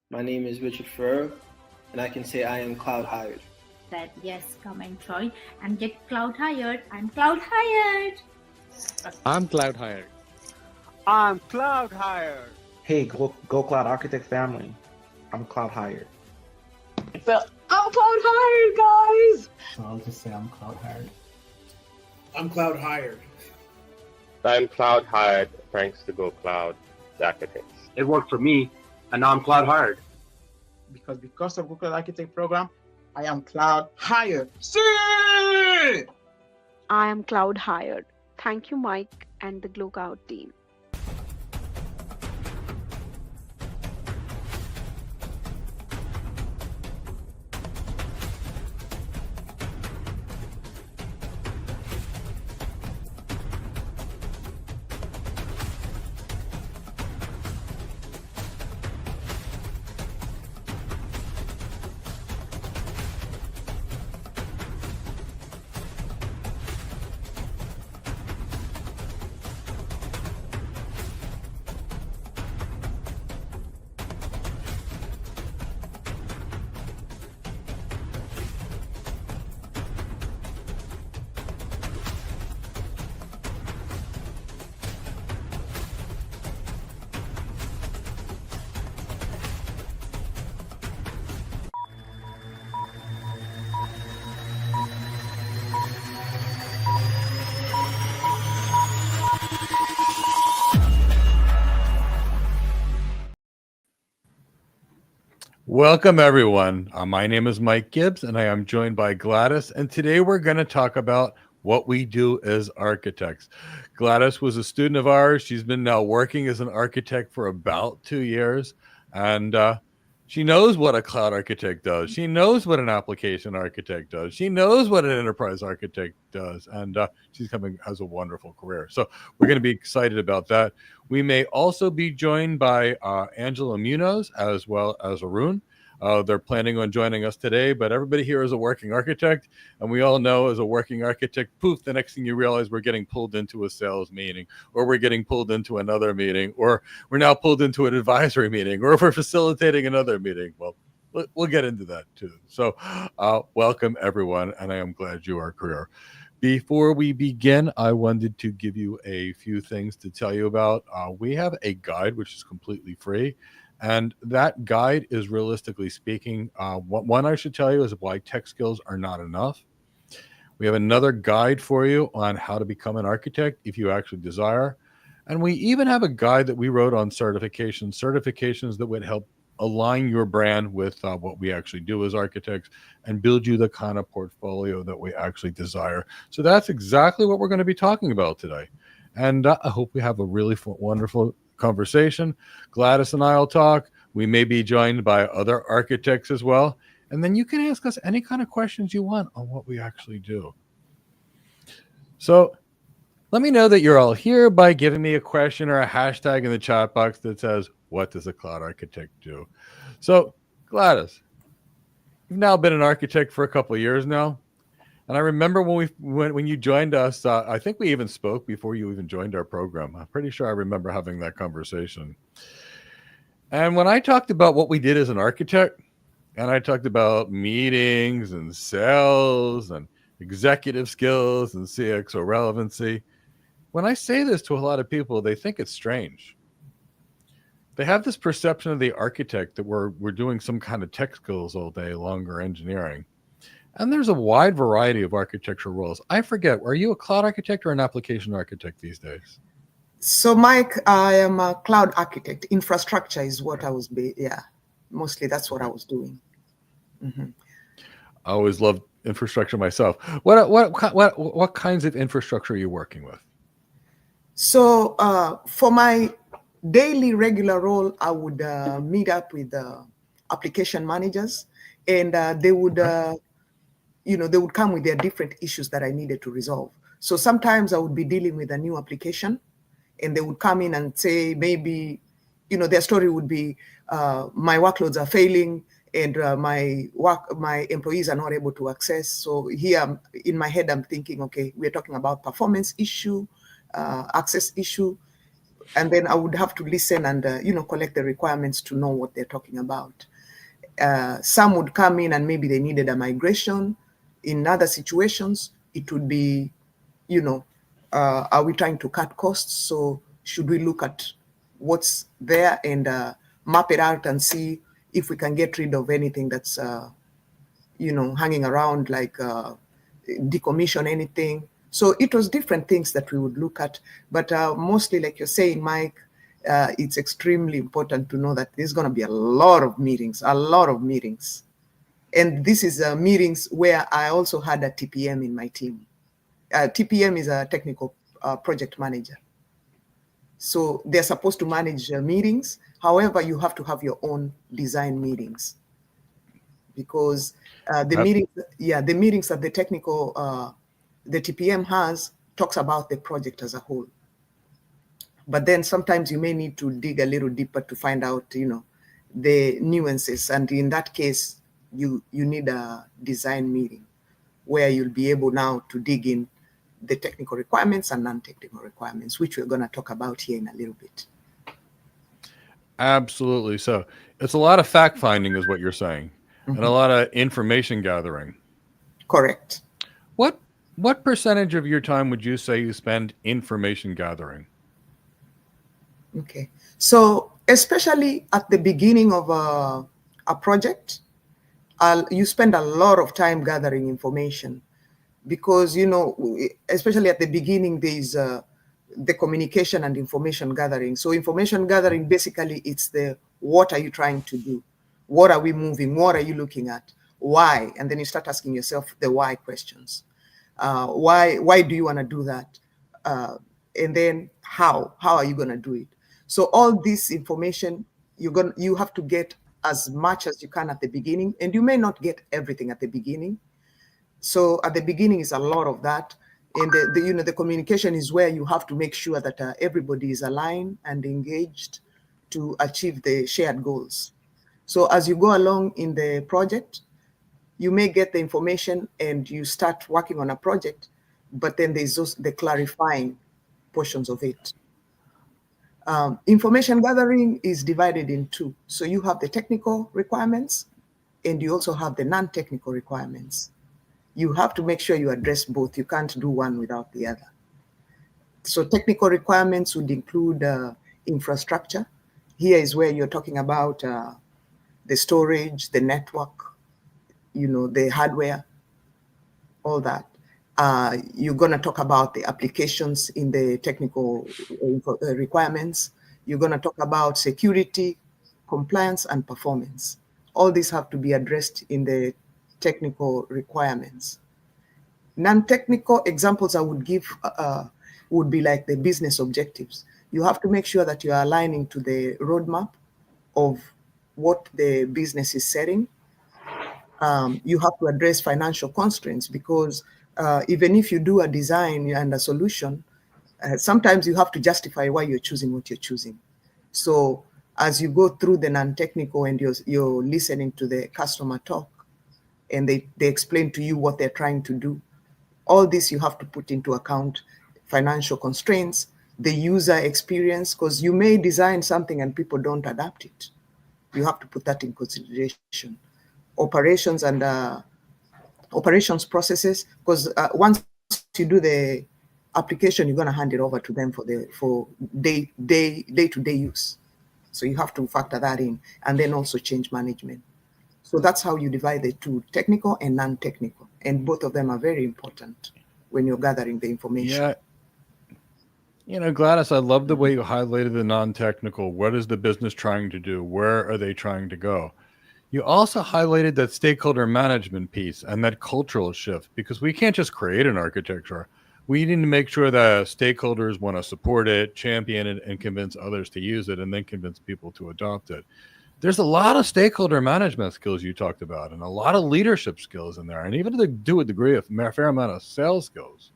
My name is Richard Ferrer, and I can say I am cloud hired. That yes, come and join and get cloud hired. I'm cloud hired. I'm cloud hired. I'm cloud hired. Hey, Go Cloud Architect family. I'm cloud hired. I'm cloud hired, guys. So I'll just say I'm cloud hired. I'm cloud hired. I'm cloud hired thanks to Go Cloud Architects. It worked for me, and now I'm cloud hired. Because of Go Cloud Architect program, I am cloud hired. See! I am cloud hired. Thank you, Mike and the Go Cloud team. Welcome, everyone. My name is Mike Gibbs, and I am joined by Gladys. And today we're going to talk about what we do as architects. Gladys was a student of ours. She's been now working as an architect for about 2 years. And she knows what a cloud architect does. She knows what an application architect does. She knows what an enterprise architect does. And she's has a wonderful career. So we're going to be excited about that. We may also be joined by Angela Munoz as well as Arun. They're planning on joining us today, but everybody here is a working architect. And we all know as a working architect, poof, the next thing you realize we're getting pulled into a sales meeting, or we're getting pulled into another meeting, or we're now pulled into an advisory meeting, or if we're facilitating another meeting. Well, we'll get into that too. So welcome everyone, and I am glad you are here. Before we begin, I wanted to give you a few things to tell you about. We have a guide which is completely free. And that guide is, realistically speaking, one I should tell you is why tech skills are not enough. We have another guide for you on how to become an architect if you actually desire. And we even have a guide that we wrote on certifications that would help align your brand with what we actually do as architects and build you the kind of portfolio that we actually desire. So that's exactly what we're going to be talking about today. And I hope we have a really wonderful conversation. Gladys and I will talk. We may be joined by other architects as well. And then you can ask us any kind of questions you want on what we actually do. So let me know that you're all here by giving me a question or a hashtag in the chat box that says, what does a cloud architect do? So Gladys, you've now been an architect for a couple of years now. And I remember when you joined us, I think we even spoke before you even joined our program. I'm pretty sure I remember having that conversation. And when I talked about what we did as an architect, and I talked about meetings and sales and executive skills and CXO relevancy, when I say this to a lot of people, they think it's strange. They have this perception of the architect that we're doing some kind of tech skills all day long or engineering. And there's a wide variety of architectural roles. I forget, are you a cloud architect or an application architect these days? So, Mike, I am a cloud architect. Infrastructure is what I was, mostly that's what I was doing. Mm-hmm. I always loved infrastructure myself. What kinds of infrastructure are you working with? So, for my daily regular role, I would meet up with application managers, and they would, they would come with their different issues that I needed to resolve. So sometimes I would be dealing with a new application, and they would come in and say, maybe, their story would be, my workloads are failing, and my employees are not able to access. So here in my head, I'm thinking, okay, we're talking about performance issue, access issue, and then I would have to listen and collect the requirements to know what they're talking about. Some would come in and maybe they needed a migration. In other situations, it would be, are we trying to cut costs? So should we look at what's there and map it out and see if we can get rid of anything that's, hanging around, like decommission anything. So it was different things that we would look at. But mostly, like you're saying, Mike, it's extremely important to know that there's going to be a lot of meetings. And this is meetings where I also had a TPM in my team. TPM is a technical project manager. So they're supposed to manage meetings. However, you have to have your own design meetings, because the meetings that the technical, the TPM has talks about the project as a whole. But then sometimes you may need to dig a little deeper to find out, the nuances. And in that case, you need a design meeting where you'll be able now to dig in the technical requirements and non-technical requirements, which we're going to talk about here in a little bit. Absolutely. So it's a lot of fact finding is what you're saying, and a lot of information gathering. Correct. What percentage of your time would you say you spend information gathering? Okay. So especially at the beginning of a project, you spend a lot of time gathering information, because, especially at the beginning, there's the communication and information gathering. So information gathering, basically, it's what are you trying to do? What are we moving? What are you looking at? Why? And then you start asking yourself the why questions. Why do you want to do that? And then how are you going to do it? So all this information, you have to get as much as you can at the beginning, and you may not get everything at the beginning. So at the beginning is a lot of that. And the communication is where you have to make sure that everybody is aligned and engaged to achieve the shared goals. So as you go along in the project, you may get the information and you start working on a project, but then there's also the clarifying portions of it. Information gathering is divided in two. So you have the technical requirements and you also have the non-technical requirements. You have to make sure you address both. You can't do one without the other. So technical requirements would include infrastructure. Here is where you're talking about the storage, the network, the hardware, all that. You're going to talk about the applications in the technical requirements. You're going to talk about security, compliance, and performance. All these have to be addressed in the technical requirements. Non-technical examples I would give would be like the business objectives. You have to make sure that you are aligning to the roadmap of what the business is setting. You have to address financial constraints because even if you do a design and a solution, sometimes you have to justify why you're choosing what you're choosing. So as you go through the non-technical and you're listening to the customer talk and they explain to you what they're trying to do, all this you have to put into account: financial constraints, the user experience, because you may design something and people don't adapt it. You have to put that in consideration. Operations and operations processes, because once you do the application, you're going to hand it over to them for day-to-day use. So you have to factor that in, and then also change management. So that's how you divide the two, technical and non-technical, and both of them are very important when you're gathering the information. Yeah. You know, Gladys, I love the way you highlighted the non-technical. What is the business trying to do? Where are they trying to go? You also highlighted that stakeholder management piece and that cultural shift, because we can't just create an architecture. We need to make sure that stakeholders want to support it, champion it, and convince others to use it, and then convince people to adopt it. There's a lot of stakeholder management skills you talked about, and a lot of leadership skills in there, and even to a degree, a fair amount of sales skills.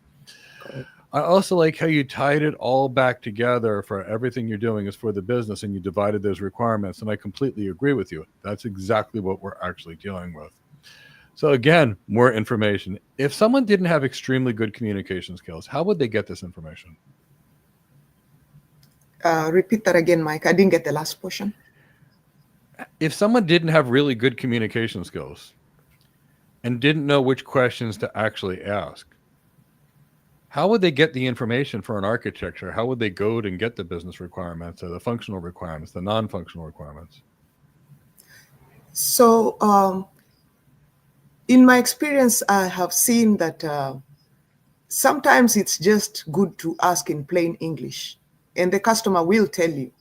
I also like how you tied it all back together for everything you're doing is for the business, and you divided those requirements. And I completely agree with you. That's exactly what we're actually dealing with. So again, more information. If someone didn't have extremely good communication skills, how would they get this information? Repeat that again, Mike. I didn't get the last portion. If someone didn't have really good communication skills and didn't know which questions to actually ask, how would they get the information for an architecture? How would they go and get the business requirements or the functional requirements, the non-functional requirements? So in my experience, I have seen that sometimes it's just good to ask in plain English, and the customer will tell you.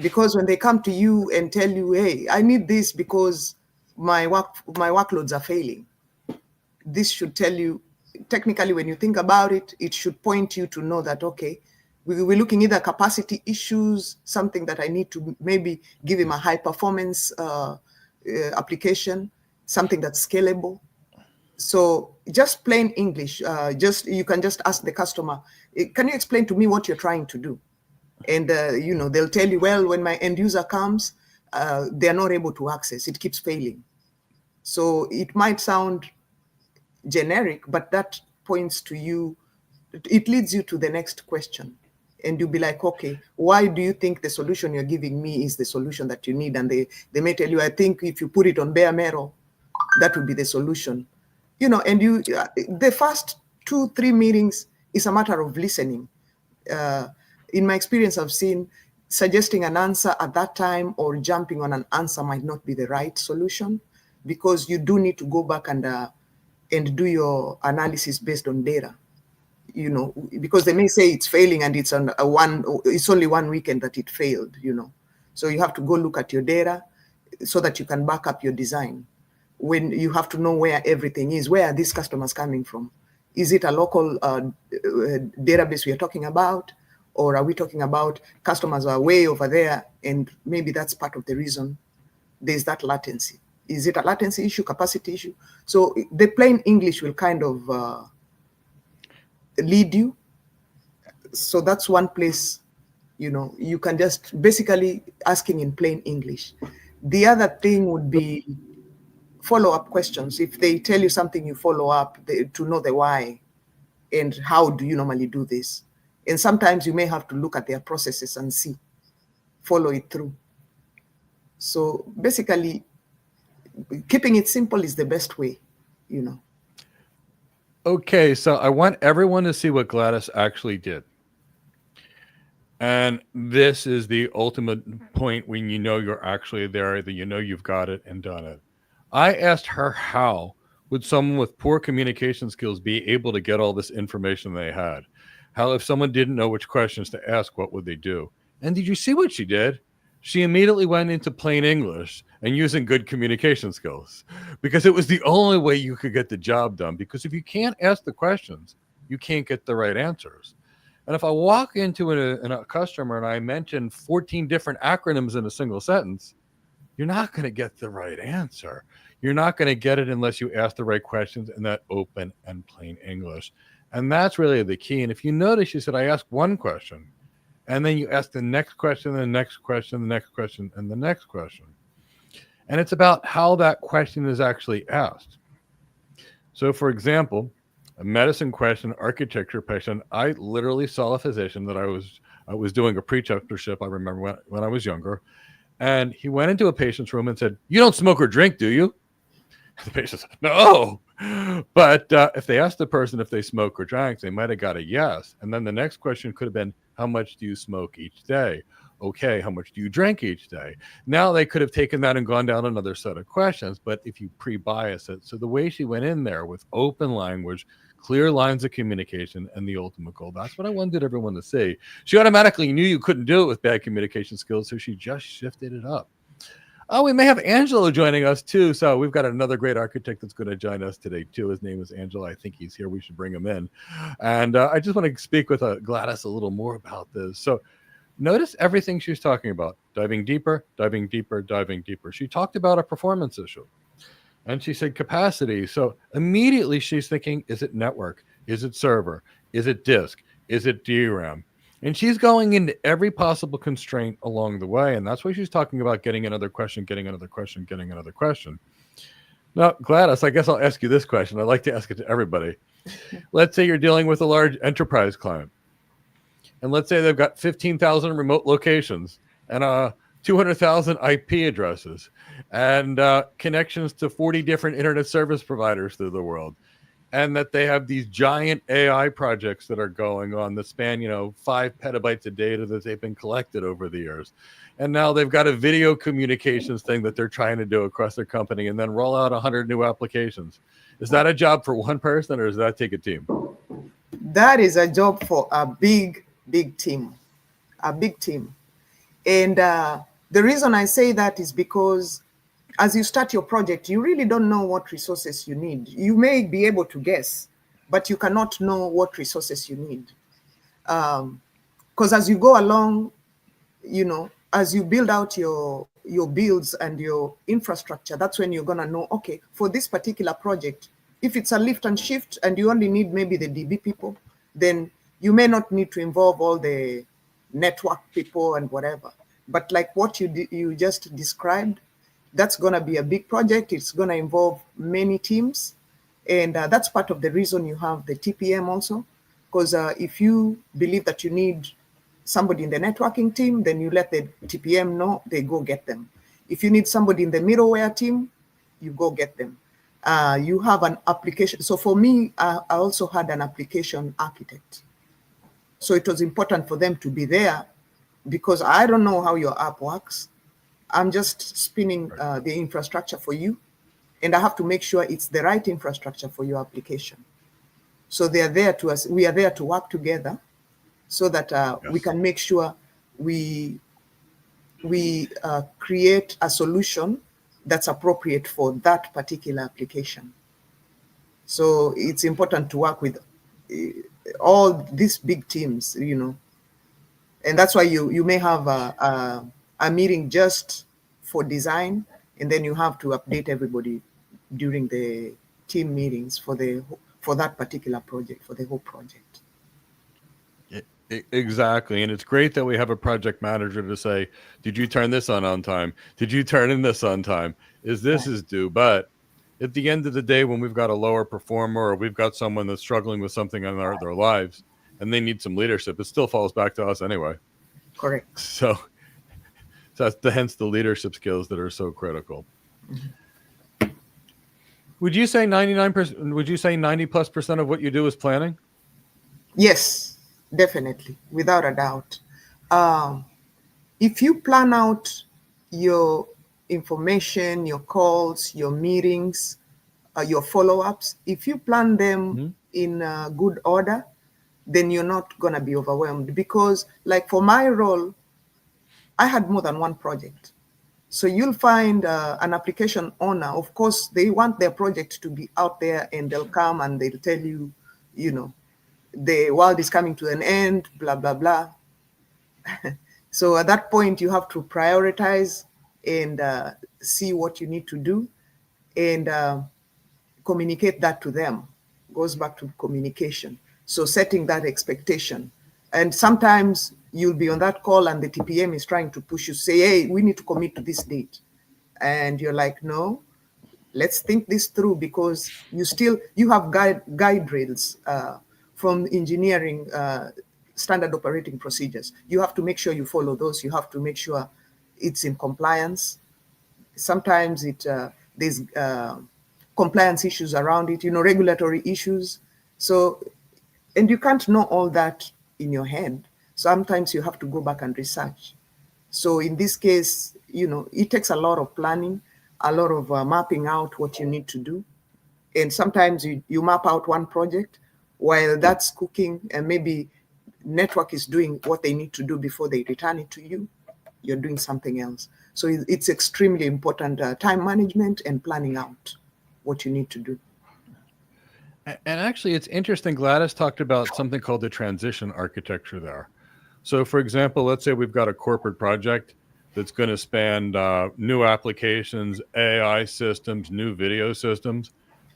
Because when they come to you and tell you, hey, I need this because my workloads are failing, this should tell you, technically, when you think about it, it should point you to know that, okay, we're looking either capacity issues, something that I need to maybe give him a high performance application, something that's scalable. So just plain English, you can just ask the customer, can you explain to me what you're trying to do? And, they'll tell you, well, when my end user comes, they're not able to access, it keeps failing. So it might sound generic, but that points to you, it leads you to the next question. And you'll be like, okay, why do you think the solution you're giving me is the solution that you need? And they may tell you, I think if you put it on bare metal, that would be the solution. And the first 2-3 meetings is a matter of listening. In my experience, I've seen suggesting an answer at that time or jumping on an answer might not be the right solution, because you do need to go back and do your analysis based on data, because they may say it's failing and it's it's only one weekend that it failed, So you have to go look at your data so that you can back up your design. When you have to know where everything is, where are these customers coming from? Is it a local database we are talking about? Or are we talking about customers are way over there, and maybe that's part of the reason there's that latency? Is it a latency issue, capacity issue? So the plain English will kind of lead you. So that's one place, you can just basically asking in plain English. The other thing would be follow-up questions. If they tell you something, you follow up to know the why and how do you normally do this. And sometimes you may have to look at their processes and follow it through. So basically, keeping it simple is the best way, Okay, so I want everyone to see what Gladys actually did. And this is the ultimate point when you know you're actually there, that you know you've got it and done it. I asked her, how would someone with poor communication skills be able to get all this information they had? How, if someone didn't know which questions to ask, what would they do? And did you see what she did? She immediately went into plain English and using good communication skills, because it was the only way you could get the job done. Because if you can't ask the questions, you can't get the right answers. And if I walk into a customer and I mention 14 different acronyms in a single sentence, you're not going to get the right answer. You're not going to get it unless you ask the right questions in that open and plain English. And that's really the key. And if you notice, you said, I asked one question, and then you ask the next question, the next question, the next question, and the next question. And it's about how that question is actually asked. So, for example, a medicine question, architecture question, I literally saw a physician that I was doing a preceptorship, I remember when I was younger, and he went into a patient's room and said, "You don't smoke or drink, do you?" The patient said, "No." But if they asked the person if they smoke or drank, they might have got a yes. And then the next question could have been, how much do you smoke each day? Okay, how much do you drink each day? Now they could have taken that and gone down another set of questions, but if you pre-bias it. So the way she went in there with open language, clear lines of communication, and the ultimate goal, that's what I wanted everyone to see. She automatically knew you couldn't do it with bad communication skills, so she just shifted it up. Oh, we may have Angelo joining us too. So we've got another great architect that's going to join us today too. His name is Angelo. I think he's here. We should bring him in. And I just want to speak with Gladys a little more about this. So notice everything she's talking about. Diving deeper, diving deeper, diving deeper. She talked about a performance issue. And she said capacity. So immediately she's thinking, is it network? Is it server? Is it disk? Is it DRAM? And she's going into every possible constraint along the way. And that's why she's talking about getting another question, getting another question, getting another question. Now, Gladys, I guess I'll ask you this question. I'd like to ask it to everybody. Let's say you're dealing with a large enterprise client. And let's say they've got 15,000 remote locations and 200,000 IP addresses and connections to 40 different internet service providers through the world. And that they have these giant AI projects that are going on that span, 5 petabytes of data that they've been collected over the years. And now they've got a video communications thing that they're trying to do across their company and then roll out 100 new applications. Is that a job for one person or does that take a team? That is a job for a big team, a big team. And the reason I say that is because as you start your project, you really don't know what resources you need. You may be able to guess, but you cannot know what resources you need. Because as you go along, as you build out your builds and your infrastructure, that's when you're gonna know, okay, for this particular project, if it's a lift and shift and you only need maybe the DB people, then you may not need to involve all the network people and whatever. But like what you just described, that's going to be a big project. It's going to involve many teams. And that's part of the reason you have the TPM also. Because if you believe that you need somebody in the networking team, then you let the TPM know, they go get them. If you need somebody in the middleware team, you go get them. You have an application. So for me, I also had an application architect. So it was important for them to be there because I don't know how your app works. I'm just spinning the infrastructure for you, and I have to make sure it's the right infrastructure for your application. So they are there to us. We are there to work together, so that we can make sure we create a solution that's appropriate for that particular application. So it's important to work with all these big teams, and that's why you may have a meeting just for design, and then you have to update everybody during the team meetings for that particular project, for the whole project. Exactly. And it's great that we have a project manager to say, did you turn this on time? Did you turn in this on time? Is due? But at the end of the day, when we've got a lower performer or we've got someone that's struggling with something in their lives and they need some leadership, it still falls back to us anyway. Correct. So that's hence the leadership skills that are so critical. Mm-hmm. Would you say 99%? Would you say 90+% of what you do is planning? Yes, definitely, without a doubt. If you plan out your information, your calls, your meetings, your follow-ups, if you plan them in good order, then you're not going to be overwhelmed. Because like for my role, I had more than one project. So you'll find an application owner, of course, they want their project to be out there and they'll come and they'll tell you, the world is coming to an end, blah, blah, blah. So at that point, you have to prioritize and see what you need to do, and communicate that to them. Goes back to communication. So setting that expectation. And sometimes you'll be on that call and the TPM is trying to push you, say, hey, we need to commit to this date. And you're like, no, let's think this through, because you have guide rails from engineering standard operating procedures. You have to make sure you follow those. You have to make sure it's in compliance. Sometimes there's compliance issues around it, regulatory issues. So, and you can't know all that in your head. Sometimes you have to go back and research. So in this case, it takes a lot of planning, a lot of mapping out what you need to do. And sometimes you map out one project while that's cooking, and maybe network is doing what they need to do before they return it to you. You're doing something else. So it's extremely important, time management and planning out what you need to do. And actually, it's interesting. Gladys talked about something called the transition architecture there. So, for example, let's say we've got a corporate project that's going to span new applications, AI systems, new video systems.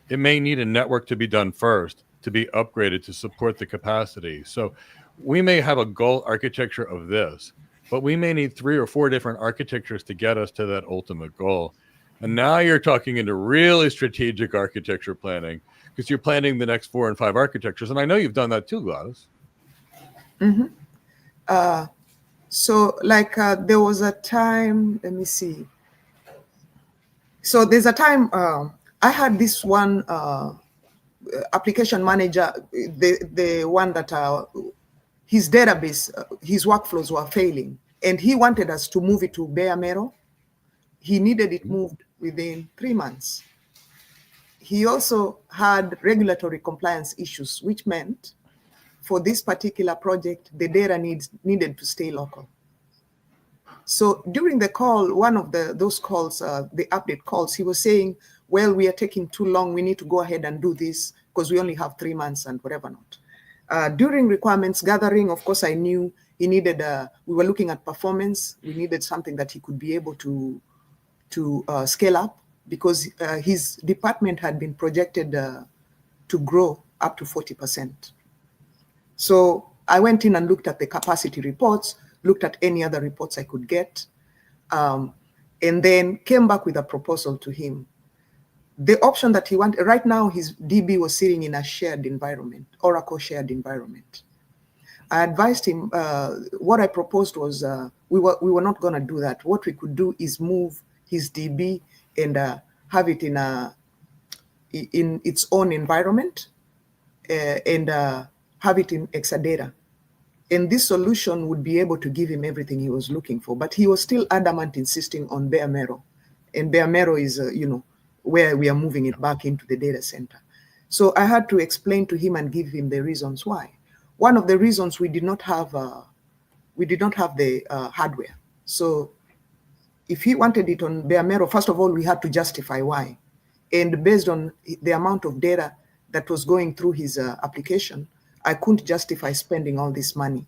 It may need a network to be done first, to be upgraded to support the capacity. So we may have a goal architecture of this, but we may need 3 or 4 different architectures to get us to that ultimate goal. And now you're talking into really strategic architecture planning, because you're planning the next 4 and 5 architectures. And I know you've done that too, Gladys. Mm-hmm. So like there was a time, let me see. So there's a time I had this one application manager, the one that his database, his workflows were failing, and he wanted us to move it to bare metal. He needed it moved within 3 months. He also had regulatory compliance issues, which meant for this particular project, the data needed to stay local. So during the call, one of those calls, the update calls, he was saying, well, we are taking too long. We need to go ahead and do this because we only have 3 months and whatever not. During requirements gathering, of course, I knew he needed, we were looking at performance. We needed something that he could be able to scale up, because his department had been projected to grow up to 40%. So I went in and looked at the capacity reports, looked at any other reports I could get, and then came back with a proposal to him. The option that he wanted, right now his DB was sitting in a shared environment, Oracle shared environment. I advised him, what I proposed was, we were not gonna do that. What we could do is move his DB and have it in its own environment, and have it in Exadata. And this solution would be able to give him everything he was looking for, but he was still adamant, insisting on bare metal. And bare metal is, where we are moving it back into the data center. So I had to explain to him and give him the reasons why. One of the reasons, we did not have the hardware. So if he wanted it on bare metal, first of all, we had to justify why. And based on the amount of data that was going through his application, I couldn't justify spending all this money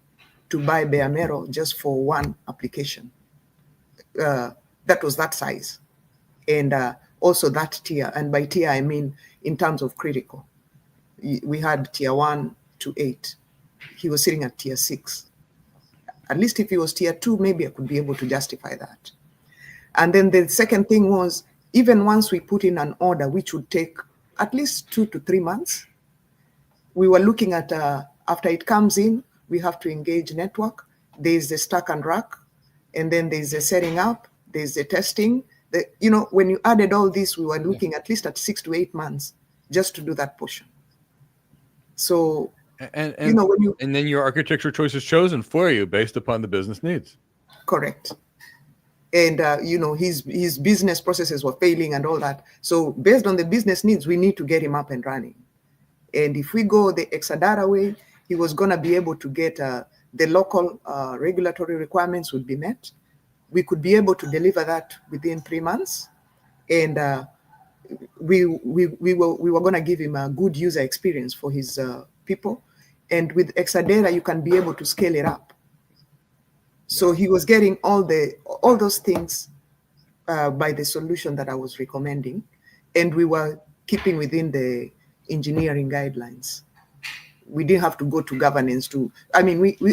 to buy bare metal just for one application that was that size, and also that tier. And by tier, I mean in terms of critical. We had tier 1 to 8. He was sitting at tier 6. At least if he was tier 2, maybe I could be able to justify that. And then the second thing was, even once we put in an order, which would take at least 2 to 3 months, we were looking at, after it comes in, we have to engage network. There's the stack and rack, and then there's the setting up, there's the testing. When you added all this, we were looking at least at 6 to 8 months just to do that portion. So, and then your architecture choice is chosen for you based upon the business needs. Correct. And his business processes were failing and all that. So based on the business needs, we need to get him up and running. And if we go the Exadata way, he was going to be able to get the local regulatory requirements would be met. We could be able to deliver that within 3 months, and we were going to give him a good user experience for his people. And with Exadata, you can be able to scale it up. So he was getting all those things by the solution that I was recommending, and we were keeping within the engineering guidelines. We didn't have to go to governance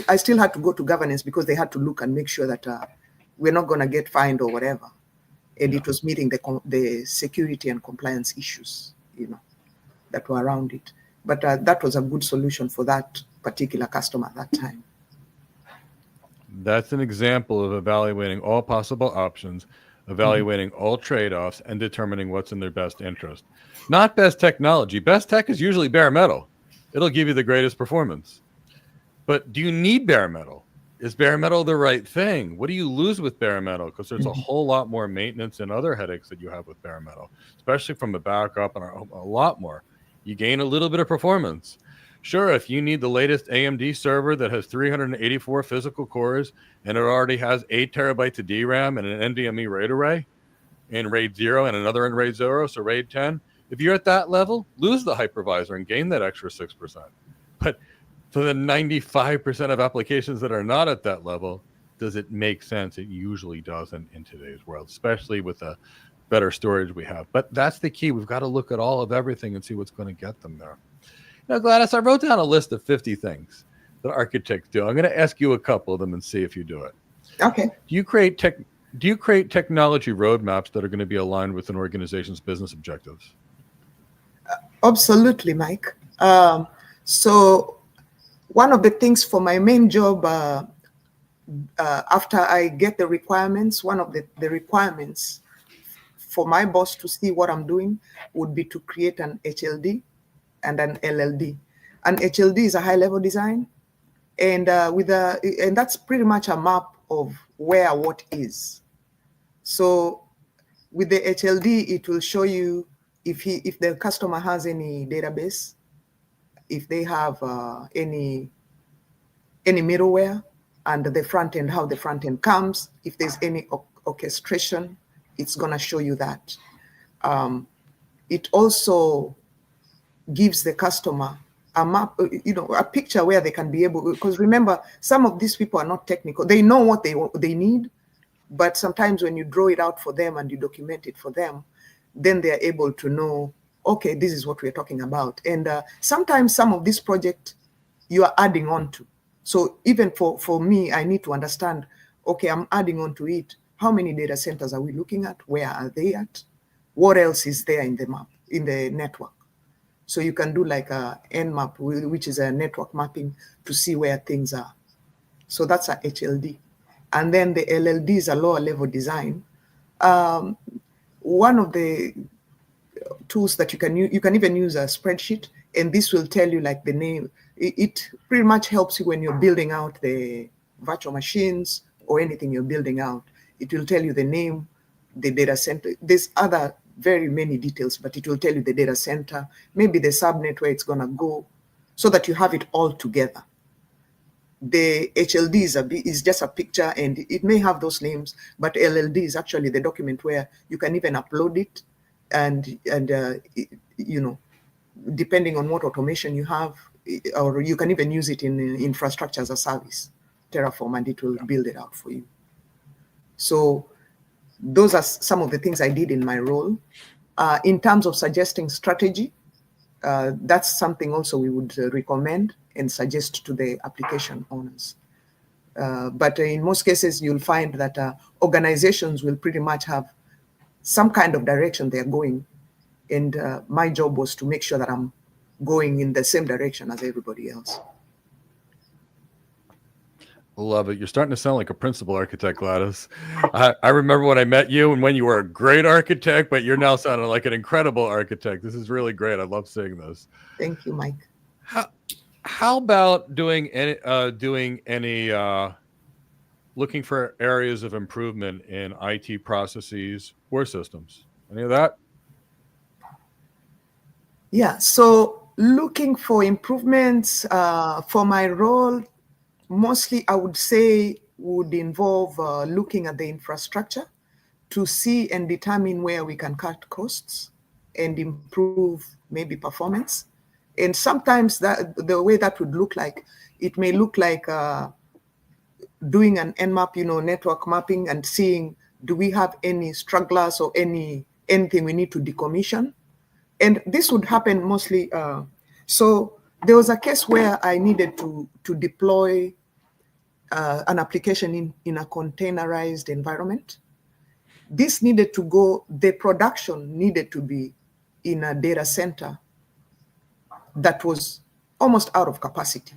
I still had to go to governance because they had to look and make sure that we're not going to get fined or whatever. And it was meeting the security and compliance issues, that were around it. But that was a good solution for that particular customer at that time. That's an example of evaluating all possible options, evaluating all trade-offs, and determining what's in their best interest. Not best technology. Best tech is usually bare metal. It'll give you the greatest performance. But do you need bare metal? Is bare metal the right thing? What do you lose with bare metal? Because there's a whole lot more maintenance and other headaches that you have with bare metal, especially from the backup and a lot more. You gain a little bit of performance. Sure, if you need the latest AMD server that has 384 physical cores and it already has 8 terabytes of DRAM and an NVMe RAID array in RAID 0 and another in RAID 0, so RAID 10, if you're at that level, lose the hypervisor and gain that extra 6%. But for the 95% of applications that are not at that level, does it make sense? It usually doesn't in today's world, especially with the better storage we have. But that's the key. We've got to look at all of everything and see what's going to get them there. Now, Gladys, I wrote down a list of 50 things that architects do. I'm going to ask you a couple of them and see if you do it. Okay. Do you create technology roadmaps that are going to be aligned with an organization's business objectives? Absolutely, Mike. So one of the things for my main job, after I get the requirements, one of the requirements for my boss to see what I'm doing would be to create an HLD and an LLD. An HLD is a high-level design, and and that's pretty much a map of where what is. So with the HLD, it will show you if the customer has any database, if they have any middleware, and the front end, how the front end comes. If there's any orchestration, it's gonna show you that. It also gives the customer a map, a picture where they can be able, because remember, some of these people are not technical. They know what they need, but sometimes when you draw it out for them and you document it for them, then they're able to know, okay, this is what we're talking about. And sometimes some of this project you are adding on to. So even for me, I need to understand, okay, I'm adding on to it. How many data centers are we looking at? Where are they at? What else is there in the map, in the network? So you can do like a Nmap, which is a network mapping to see where things are. So that's a HLD. And then the LLD is a lower level design. One of the tools that you can use, you can even use a spreadsheet, and this will tell you like the name. It pretty much helps you when you're building out the virtual machines or anything you're building out. It will tell you the name, the data center. There's other very many details, but it will tell you the data center, maybe the subnet where it's gonna go, so that you have it all together. The HLD is just a picture, and it may have those names, but LLD is actually the document where you can even upload it, and depending on what automation you have, or you can even use it in infrastructure as a service, Terraform, and it will build it out for you. So those are some of the things I did in my role. In terms of suggesting strategy, that's something also we would recommend and suggest to the application owners. But in most cases, you'll find that organizations will pretty much have some kind of direction they're going. And my job was to make sure that I'm going in the same direction as everybody else. Love it. You're starting to sound like a principal architect, Gladys. I remember when I met you and when you were a great architect, but you're now sounding like an incredible architect. This is really great. I love seeing this. Thank you, Mike. How about doing any looking for areas of improvement in IT processes or systems? Any of that? Yeah, so looking for improvements for my role, mostly I would say would involve looking at the infrastructure to see and determine where we can cut costs and improve maybe performance. And sometimes the way that would look like, it may look like doing an Nmap, network mapping, and seeing do we have any stragglers or anything we need to decommission? And this would happen mostly. So there was a case where I needed to deploy an application in a containerized environment. This needed to go, the production needed to be in a data center that was almost out of capacity.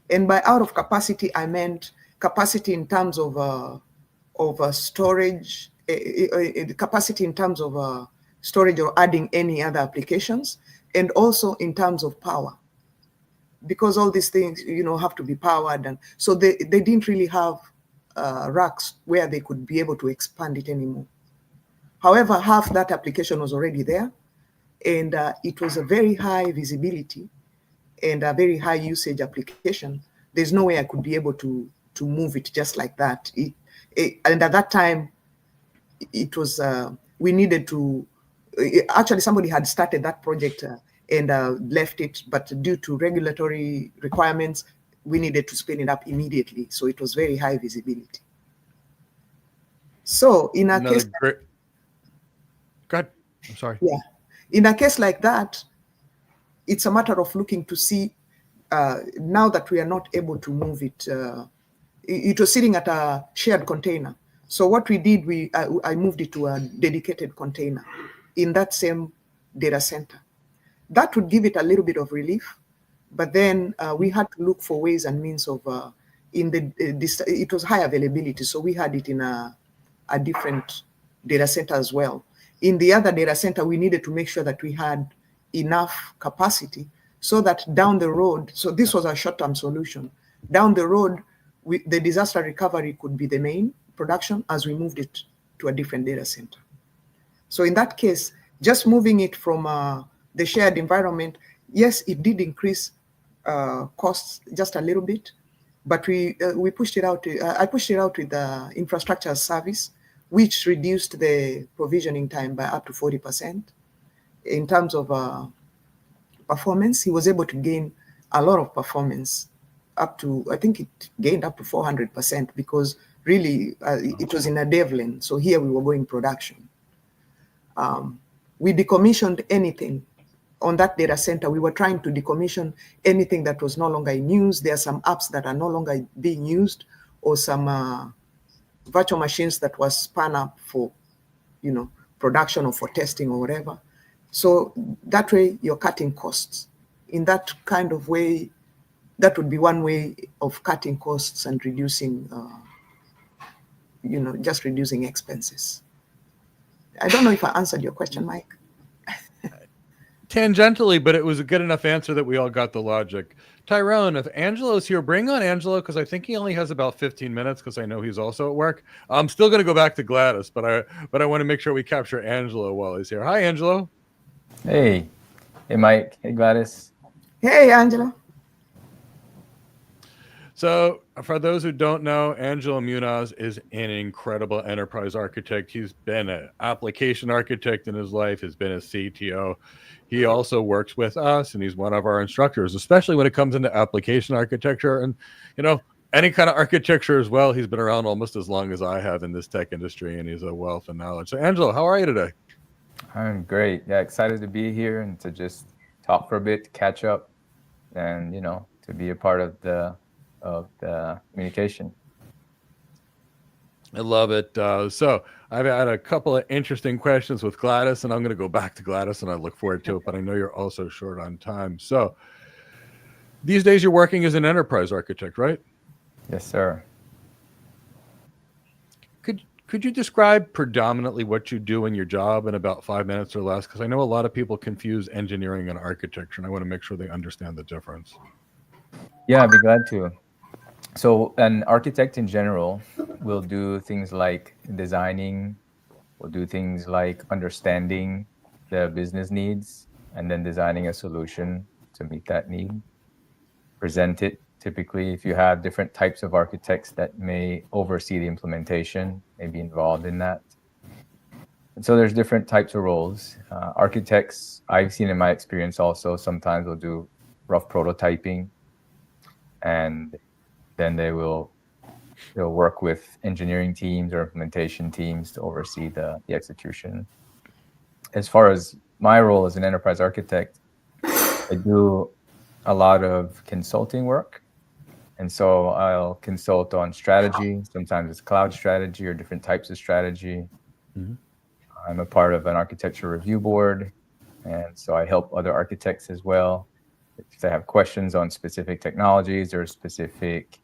And by out of capacity, I meant capacity in terms of storage, capacity in terms of storage or adding any other applications, and also in terms of power, because all these things, have to be powered. And so they didn't really have racks where they could be able to expand it anymore. However, half that application was already there, and it was a very high visibility and a very high usage application. There's no way I could be able to move it just like that. And at that time, it was, we needed to, actually somebody had started that project and left it, but due to regulatory requirements, we needed to spin it up immediately. So it was very high visibility. So in a case, go ahead. I'm sorry. Yeah, in a case like that, it's a matter of looking to see, now that we are not able to move it, it was sitting at a shared container. So what we did, I moved it to a dedicated container in that same data center. That would give it a little bit of relief, but then we had to look for ways and means of, it was high availability, so we had it in a different data center as well. In the other data center, we needed to make sure that we had enough capacity so that down the road, so this was a short-term solution. Down the road, the disaster recovery could be the main production as we moved it to a different data center. So in that case, just moving it from the shared environment, yes, it did increase costs just a little bit, but we pushed it out. I pushed it out with the infrastructure as service, which reduced the provisioning time by up to 40%. In terms of performance, he was able to gain a lot of performance, up to, I think it gained up to 400%, because really it was in a dev lane. So here we were going production. We decommissioned anything on that data center. We were trying to decommission anything that was no longer in use. There are some apps that are no longer being used, or some virtual machines that was spun up for, production or for testing or whatever. So that way you're cutting costs. In that kind of way, that would be one way of cutting costs and reducing, just reducing expenses. I don't know if I answered your question, Mike. Tangentially, but it was a good enough answer that we all got the logic. Tyrone, if Angelo's here, bring on Angelo, because I think he only has about 15 minutes, because I know he's also at work. I'm still going to go back to Gladys, but I want to make sure we capture Angelo while he's here. Hi, Angelo. Hey Mike. Hey, Gladys. Hey, Angelo. So for those who don't know, Angelo Munoz is an incredible enterprise architect. He's been an application architect in his life. He's been a CTO. He also works with us, and he's one of our instructors, especially when it comes into application architecture and, any kind of architecture as well. He's been around almost as long as I have in this tech industry, and he's a wealth of knowledge. So Angelo, how are you today? I'm great. Yeah, excited to be here and to just talk for a bit, to catch up, and, to be a part of the communication. I love it. So I've had a couple of interesting questions with Gladys, and I'm going to go back to Gladys, and I look forward to it, but I know you're also short on time. So these days you're working as an enterprise architect, right? Yes, sir. Could you describe predominantly what you do in your job in about 5 minutes or less? Because I know a lot of people confuse engineering and architecture, and I want to make sure they understand the difference. Yeah, I'd be glad to. So an architect in general will do things like designing, will do things like understanding the business needs, and then designing a solution to meet that need. Present it. Typically, if you have different types of architects that may oversee the implementation, may be involved in that. And so there's different types of roles. Architects, I've seen in my experience also, sometimes will do rough prototyping, and then they will they'll work with engineering teams or implementation teams to oversee the execution. As far as my role as an enterprise architect, I do a lot of consulting work. And so I'll consult on strategy. Sometimes it's cloud strategy or different types of strategy. Mm-hmm. I'm a part of an architecture review board. And so I help other architects as well. If they have questions on specific technologies or specific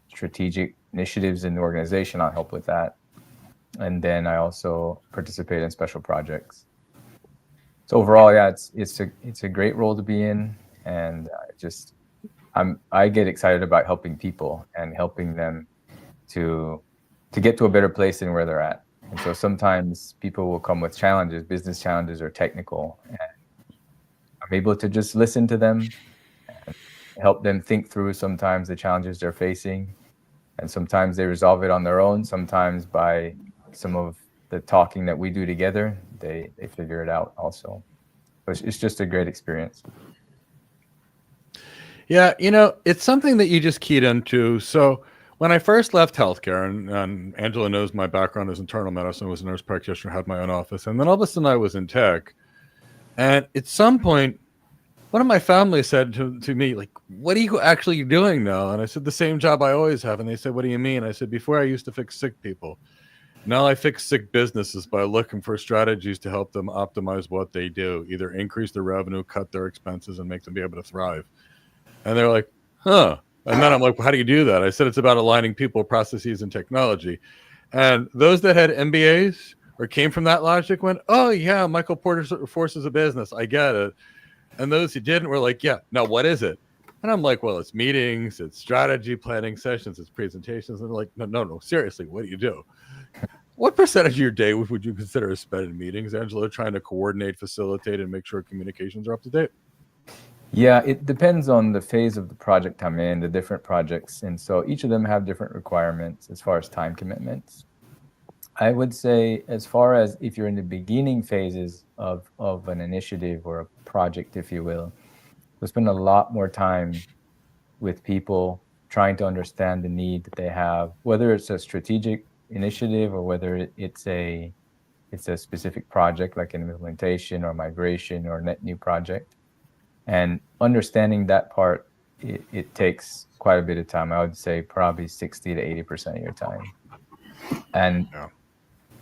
strategic initiatives in the organization, I'll help with that. And then I also participate in special projects. So overall, yeah, it's a great role to be in, and I get excited about helping people and helping them to get to a better place than where they're at. And so sometimes people will come with challenges, business challenges or technical, and I'm able to just listen to them and help them think through sometimes the challenges they're facing. And sometimes they resolve it on their own. Sometimes by some of the talking that we do together, they figure it out also. But it's just a great experience. Yeah, it's something that you just keyed into. So when I first left healthcare, and Angela knows my background is internal medicine, I was a nurse practitioner, had my own office, and then all of a sudden I was in tech. And at some point, one of my family said to me, like, what are you actually doing now? And I said, the same job I always have. And they said, what do you mean? I said, before I used to fix sick people. Now I fix sick businesses by looking for strategies to help them optimize what they do, either increase their revenue, cut their expenses, and make them be able to thrive. And they're like, huh. And then I'm like, well, how do you do that? I said, it's about aligning people, processes, and technology. And those that had MBAs or came from that logic went, oh, yeah, Michael Porter's Forces of Business. I get it. And those who didn't were like, yeah, now what is it? And I'm like, well, it's meetings, it's strategy planning sessions, it's presentations. And they're like, no, seriously, what do you do? What percentage of your day would you consider spent in meetings, Angela, trying to coordinate, facilitate, and make sure communications are up to date? Yeah, it depends on the phase of the project I'm in, the different projects. And so each of them have different requirements as far as time commitments. I would say as far as if you're in the beginning phases of an initiative or a project, if you will, we'll spend a lot more time with people trying to understand the need that they have, whether it's a strategic initiative or whether it's a specific project like an implementation or migration or net new project. And understanding that part, it takes quite a bit of time. I would say probably 60 to 80% of your time.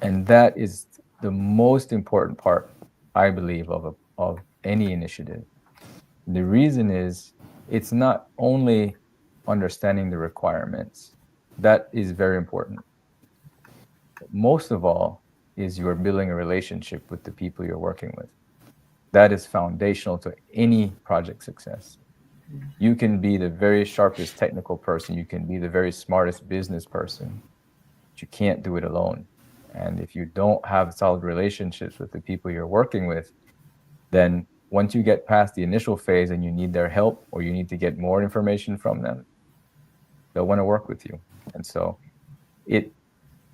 And that is the most important part, I believe, of any initiative. The reason is it's not only understanding the requirements. That is very important. Most of all is you're building a relationship with the people you're working with. That is foundational to any project success. You can be the very sharpest technical person. You can be the very smartest business person, but you can't do it alone. And if you don't have solid relationships with the people you're working with, then once you get past the initial phase and you need their help or you need to get more information from them, they'll want to work with you. And so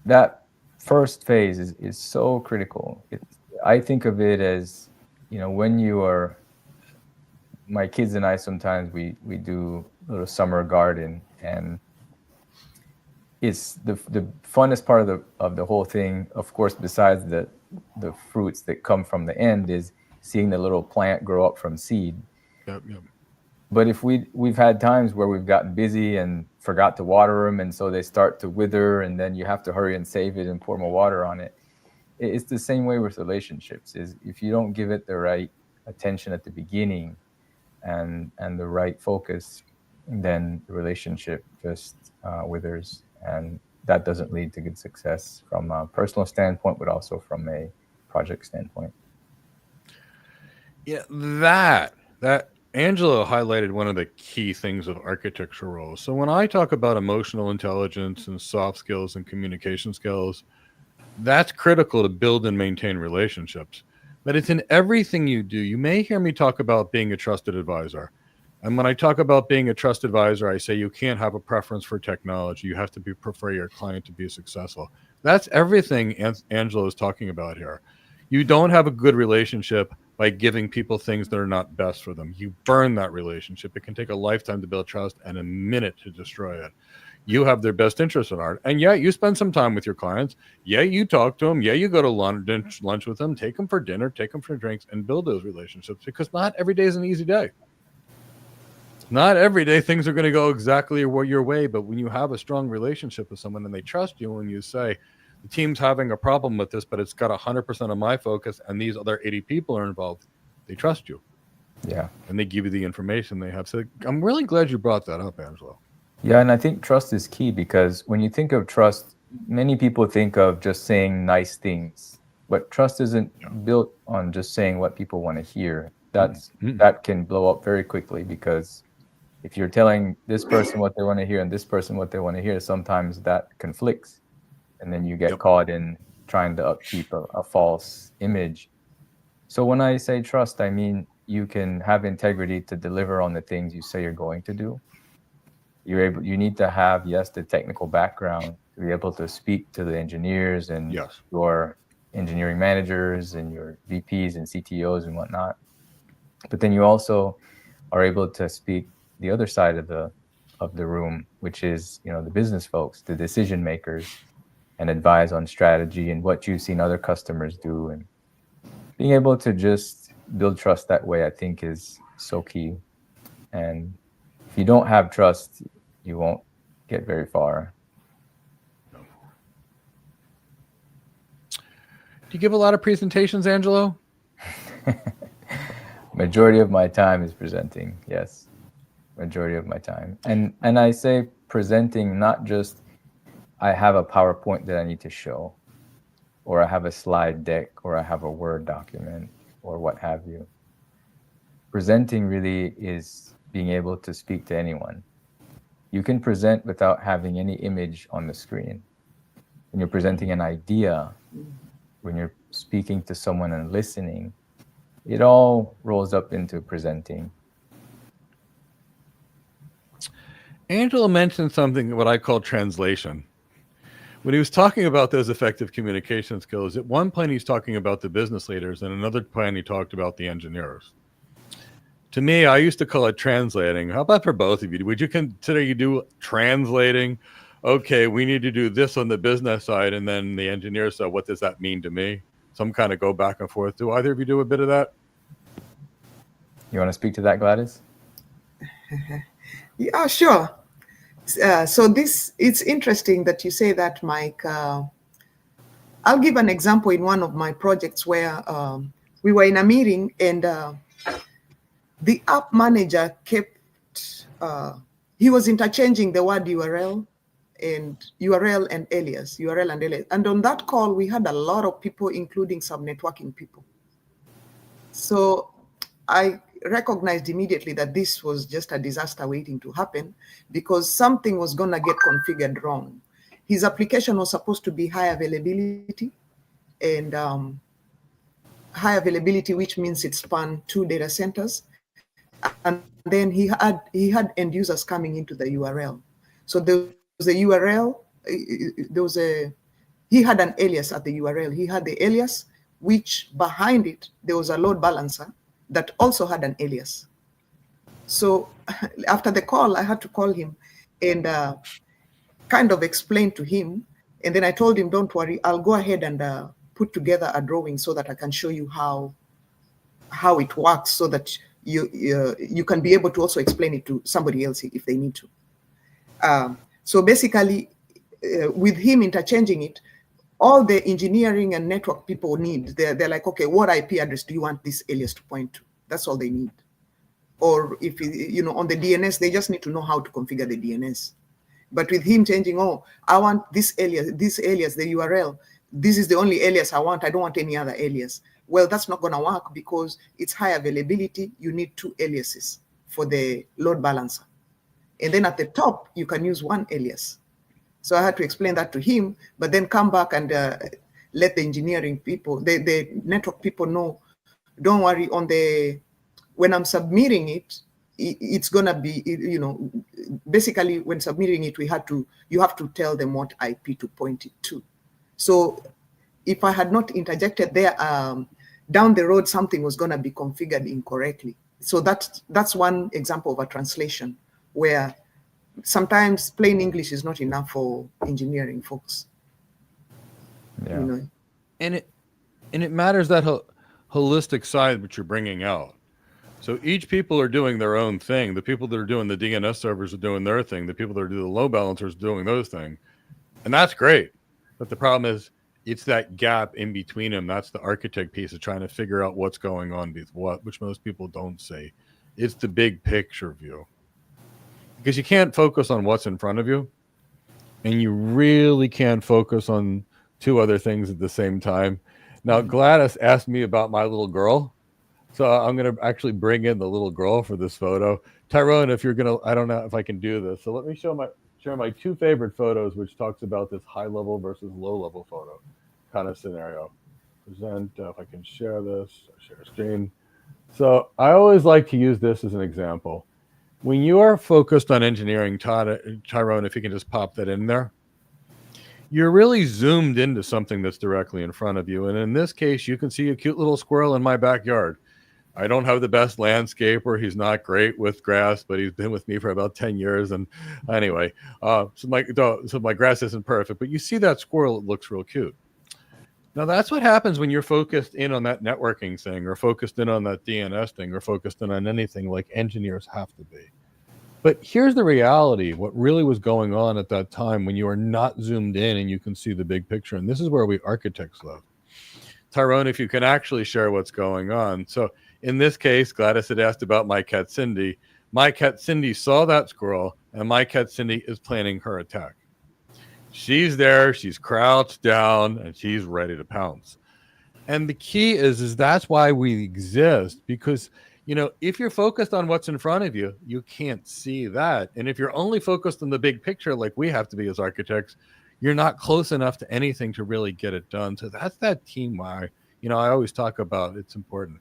that first phase is so critical. I think of it as, when my kids and I, sometimes we do a little summer garden, and it's the funnest part of the whole thing, of course, besides the fruits that come from the end, is seeing the little plant grow up from seed. Yep. But if we've had times where we've gotten busy and forgot to water them, and so they start to wither, and then you have to hurry and save it and pour more water on it. It's the same way with relationships. Is if you don't give it the right attention at the beginning and the right focus, then the relationship just withers, and that doesn't lead to good success from a personal standpoint, but also from a project standpoint. Yeah, that Angela highlighted one of the key things of architecture roles. So when I talk about emotional intelligence and soft skills and communication skills, that's critical to build and maintain relationships. But it's in everything you do. You may hear me talk about being a trusted advisor. And when I talk about being a trusted advisor, I say you can't have a preference for technology. You have to prefer your client to be successful. That's everything Angela is talking about here. You don't have a good relationship by giving people things that are not best for them. You burn that relationship. It can take a lifetime to build trust and a minute to destroy it. you have their best interest at heart. And yeah, you spend some time with your clients. Yeah, you talk to them. Yeah, you go to lunch with them, take them for dinner, take them for drinks, and build those relationships, because not every day is an easy day. Not every day things are going to go exactly your way, but when you have a strong relationship with someone and they trust you, and you say, the team's having a problem with this, but it's got 100% of my focus and these other 80 people are involved, they trust you. Yeah. And they give you the information they have. So I'm really glad you brought that up, Angelo. Yeah, and I think trust is key, because when you think of trust, many people think of just saying nice things, but trust isn't built on just saying what people want to hear. That can blow up very quickly, because if you're telling this person what they want to hear and this person what they want to hear, sometimes that conflicts, and then you get caught in trying to upkeep a false image. So when I say trust, I mean you can have integrity to deliver on the things you say you're going to do. You need to have, yes, the technical background to be able to speak to the engineers and your engineering managers and your VPs and CTOs and whatnot. But then you also are able to speak the other side of the room, which is, the business folks, the decision makers, and advise on strategy and what you've seen other customers do. And being able to just build trust that way, I think, is so key. And if you don't have trust, you won't get very far. Do you give a lot of presentations, Angelo? Majority of my time is presenting, yes. Majority of my time. And I say presenting, not just I have a PowerPoint that I need to show, or I have a slide deck, or I have a Word document, or what have you. Presenting really is being able to speak to anyone. You can present without having any image on the screen. When you're presenting an idea, when you're speaking to someone and listening, it all rolls up into presenting. Angelo mentioned something, what I call translation. When he was talking about those effective communication skills, at one point he's talking about the business leaders, and another point he talked about the engineers. To me, I used to call it translating. How about for both of you? Would you consider you do translating? Okay, we need to do this on the business side, and then the engineer side, what does that mean to me? Some kind of go back and forth. Do either of you do a bit of that? You want to speak to that, Gladys? Yeah, sure. So it's interesting that you say that, Mike. I'll give an example in one of my projects where we were in a meeting, and the app manager kept, he was interchanging the word URL and alias, URL and alias. And on that call, we had a lot of people, including some networking people. So I recognized immediately that this was just a disaster waiting to happen, because something was going to get configured wrong. His application was supposed to be high availability, and high availability, which means it spanned 2 data centers. And then he had end users coming into the URL. So there was a URL, he had an alias at the URL. He had the alias, which behind it, there was a load balancer that also had an alias. So after the call, I had to call him and kind of explain to him. And then I told him, don't worry, I'll go ahead and put together a drawing so that I can show you how it works, so that you can be able to also explain it to somebody else if they need to. So basically, with him interchanging it, all the engineering and network people need, they're like, okay, what IP address do you want this alias to point to? That's all they need. Or if, on the DNS, they just need to know how to configure the DNS. But with him changing, I want this alias, the URL, this is the only alias I want, I don't want any other alias. Well, that's not going to work, because it's high availability. You need 2 aliases for the load balancer. And then at the top, you can use 1 alias. So I had to explain that to him, but then come back and let the engineering people, the network people know, don't worry, when I'm submitting it, it's going to be, basically when submitting it, you have to tell them what IP to point it to. So if I had not interjected there, down the road, something was going to be configured incorrectly. So that's one example of a translation where sometimes plain English is not enough for engineering folks. Yeah. You know. And it matters that holistic side which you're bringing out. So each people are doing their own thing. The people that are doing the DNS servers are doing their thing. The people that are doing the load balancers are doing those things. And that's great. But the problem is it's that gap in between them. That's the architect piece of trying to figure out what's going on with what, which most people don't see. It's the big picture view. Because you can't focus on what's in front of you. And you really can't focus on two other things at the same time. Now, Gladys asked me about my little girl. So I'm going to actually bring in the little girl for this photo. Tyrone, if you're going to, I don't know if I can do this. So let me share my two favorite photos, which talks about this high level versus low level photo kind of scenario. Present, if I can share this, share screen. So I always like to use this as an example. When you are focused on engineering, Tyrone, if you can just pop that in there, you're really zoomed into something that's directly in front of you. And in this case, you can see a cute little squirrel in my backyard. I don't have the best landscaper. He's not great with grass, but he's been with me for about 10 years. And anyway, so my grass isn't perfect, but you see that squirrel, it looks real cute. Now that's what happens when you're focused in on that networking thing or focused in on that DNS thing or focused in on anything like engineers have to be. But here's the reality, what really was going on at that time when you are not zoomed in and you can see the big picture. And this is where we architects live. Tyrone, if you can actually share what's going on. So in this case, Gladys had asked about my cat Cindy. My cat Cindy saw that squirrel, and my cat Cindy is planning her attack. She's there, she's crouched down, and she's ready to pounce. And the key is that's why we exist, because you know, if you're focused on what's in front of you, you can't see that. And if you're only focused on the big picture, like we have to be as architects, you're not close enough to anything to really get it done. So that's that team why, you know, I always talk about it's important.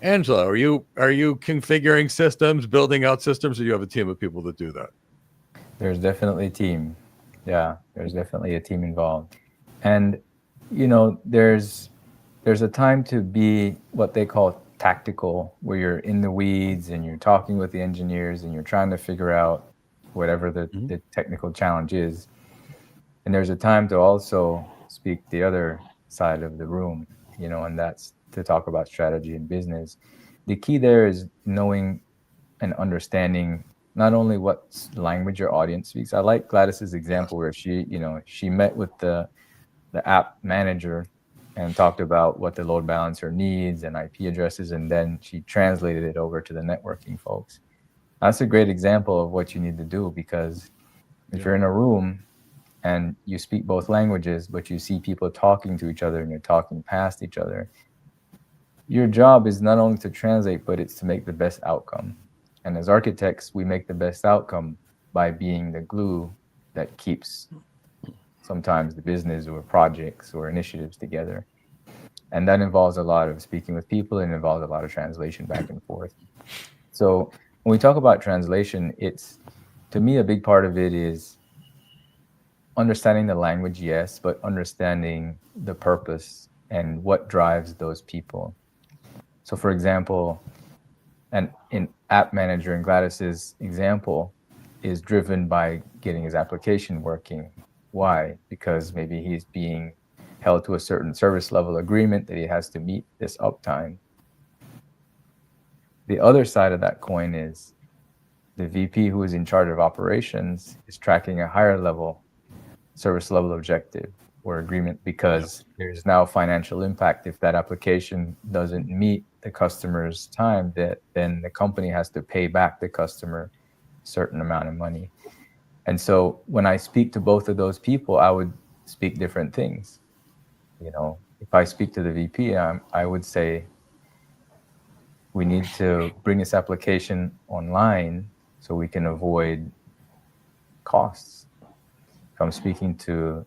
Angela, are you configuring systems, building out systems, or do you have a team of people that do that? There's definitely a team. Yeah, there's definitely a team involved. And, you know, there's a time to be what they call tactical, where you're in the weeds and you're talking with the engineers and you're trying to figure out whatever the technical challenge is. And there's a time to also speak the other side of the room, you know, and that's to talk about strategy and business. The key there is knowing and understanding not only what language your audience speaks. I like Gladys's example where she met with the app manager and talked about what the load balancer needs and IP addresses, and then she translated it over to the networking folks. That's a great example of what you need to do, because if you're in a room and you speak both languages, but you see people talking to each other and you're talking past each other, your job is not only to translate, but it's to make the best outcome. And as architects, we make the best outcome by being the glue that keeps sometimes the business or projects or initiatives together. And that involves a lot of speaking with people and involves a lot of translation back and forth. So when we talk about translation, it's, to me, a big part of it is understanding the language, yes, but understanding the purpose and what drives those people. So for example, and in App Manager, in Gladys's example, is driven by getting his application working. Why? Because maybe he's being held to a certain service level agreement that he has to meet this uptime. The other side of that coin is the VP who is in charge of operations is tracking a higher level service level objective or agreement, because there's now financial impact. If that application doesn't meet the customer's time, then the company has to pay back the customer a certain amount of money. And so when I speak to both of those people, I would speak different things. You know, if I speak to the VP, I would say, we need to bring this application online so we can avoid costs. If I'm speaking to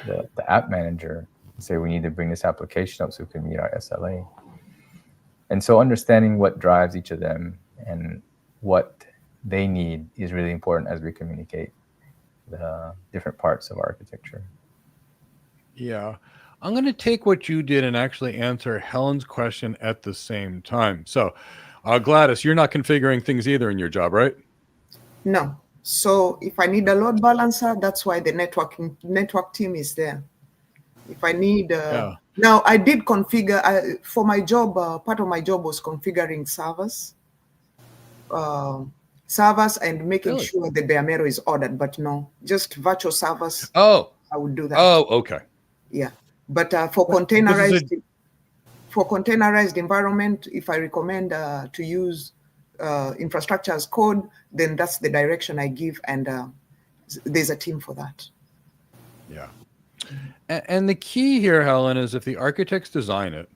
the app manager, I say we need to bring this application up so we can meet our SLA. And so understanding what drives each of them and what they need is really important as we communicate the different parts of architecture. Yeah. I'm going to take what you did and actually answer Helen's question at the same time. So, Gladys, you're not configuring things either in your job, right? No. So if I need a load balancer, that's why the network team is there. If I need, now I did configure, for my job, part of my job was configuring servers and making sure the bare metal is ordered, but no, just virtual servers. I would do that. Oh, okay. Yeah, but for containerized environment, if I recommend to use infrastructure as code, then that's the direction I give, and there's a team for that. Yeah. And the key here, Helen, is if the architects design it,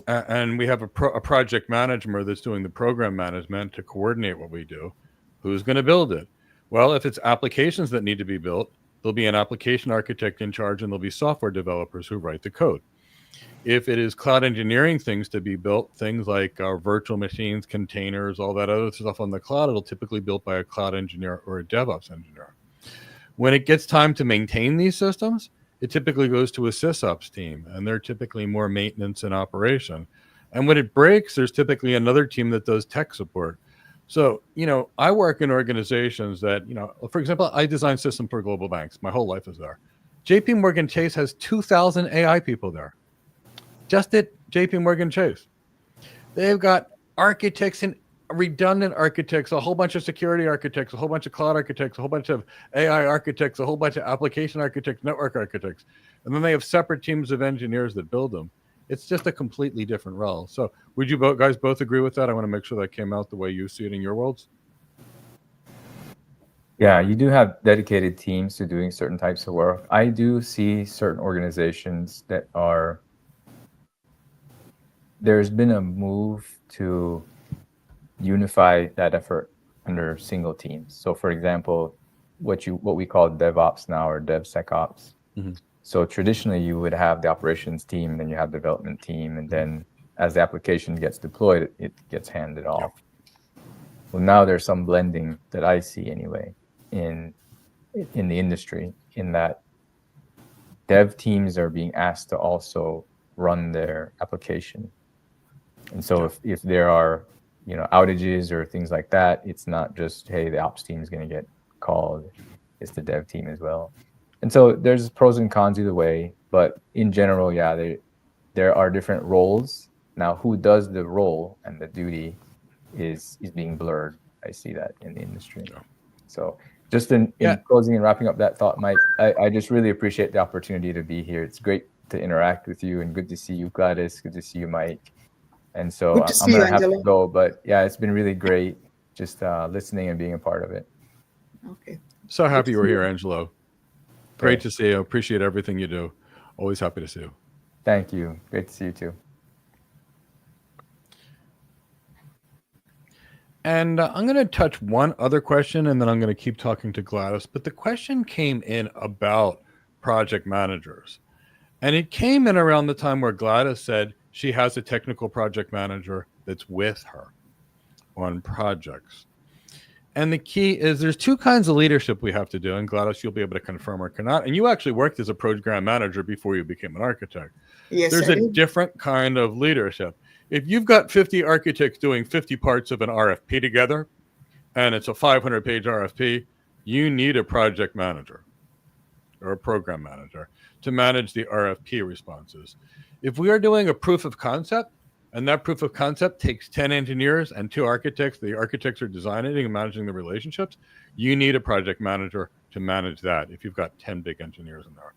and we have a project manager that's doing the program management to coordinate what we do, who's going to build it? Well, if it's applications that need to be built, there'll be an application architect in charge, and there'll be software developers who write the code. If it is cloud engineering things to be built, things like our virtual machines, containers, all that other stuff on the cloud, it'll typically be built by a cloud engineer or a DevOps engineer. When it gets time to maintain these systems, it typically goes to a sysops team, and they're typically more maintenance and operation. And when it breaks, there's typically another team that does tech support. So, I work in organizations that, for example, I design systems for global banks. My whole life is there. JP Morgan Chase has 2,000 AI people there. Just at JP Morgan Chase. They've got architects and redundant architects, a whole bunch of security architects, a whole bunch of cloud architects, a whole bunch of AI architects, a whole bunch of application architects, network architects. And then they have separate teams of engineers that build them. It's just a completely different role. So would you guys both agree with that? I want to make sure that came out the way you see it in your worlds. Yeah, you do have dedicated teams to doing certain types of work. I do see certain organizations that there's been a move to unify that effort under single teams. So for example, what we call DevOps now, or DevSecOps. Mm-hmm. So traditionally you would have the operations team, and then you have the development team, and then as the application gets deployed, it gets handed off. Well, now there's some blending that I see anyway in the industry, in that dev teams are being asked to also run their application. And so if there are outages or things like that, it's not just, hey, the ops team is going to get called, it's the dev team as well. And so there's pros and cons either way, but in general, yeah, there are different roles. Now, who does the role and the duty is being blurred. I see that in the industry. Yeah. So just in closing and wrapping up that thought, Mike, I just really appreciate the opportunity to be here. It's great to interact with you, and good to see you, Gladys. Good to see you, Mike. And so I'm going to have to go, but yeah, it's been really great just listening and being a part of it. Okay. So happy you were here, Angelo. Great to see you. Appreciate everything you do. Always happy to see you. Thank you. Great to see you too. And I'm going to touch one other question, and then I'm going to keep talking to Gladys. But the question came in about project managers. And it came in around the time where Gladys said she has a technical project manager that's with her on projects. And the key is there's two kinds of leadership we have to do. And Gladys, you'll be able to confirm or cannot. And you actually worked as a program manager before you became an architect. Yes, there's a different kind of leadership. If you've got 50 architects doing 50 parts of an RFP together, and it's a 500-page RFP, you need a project manager or a program manager to manage the RFP responses. If we are doing a proof of concept, and that proof of concept takes 10 engineers and 2 architects, the architects are designing and managing the relationships, you need a project manager to manage that if you've got 10 big engineers in there.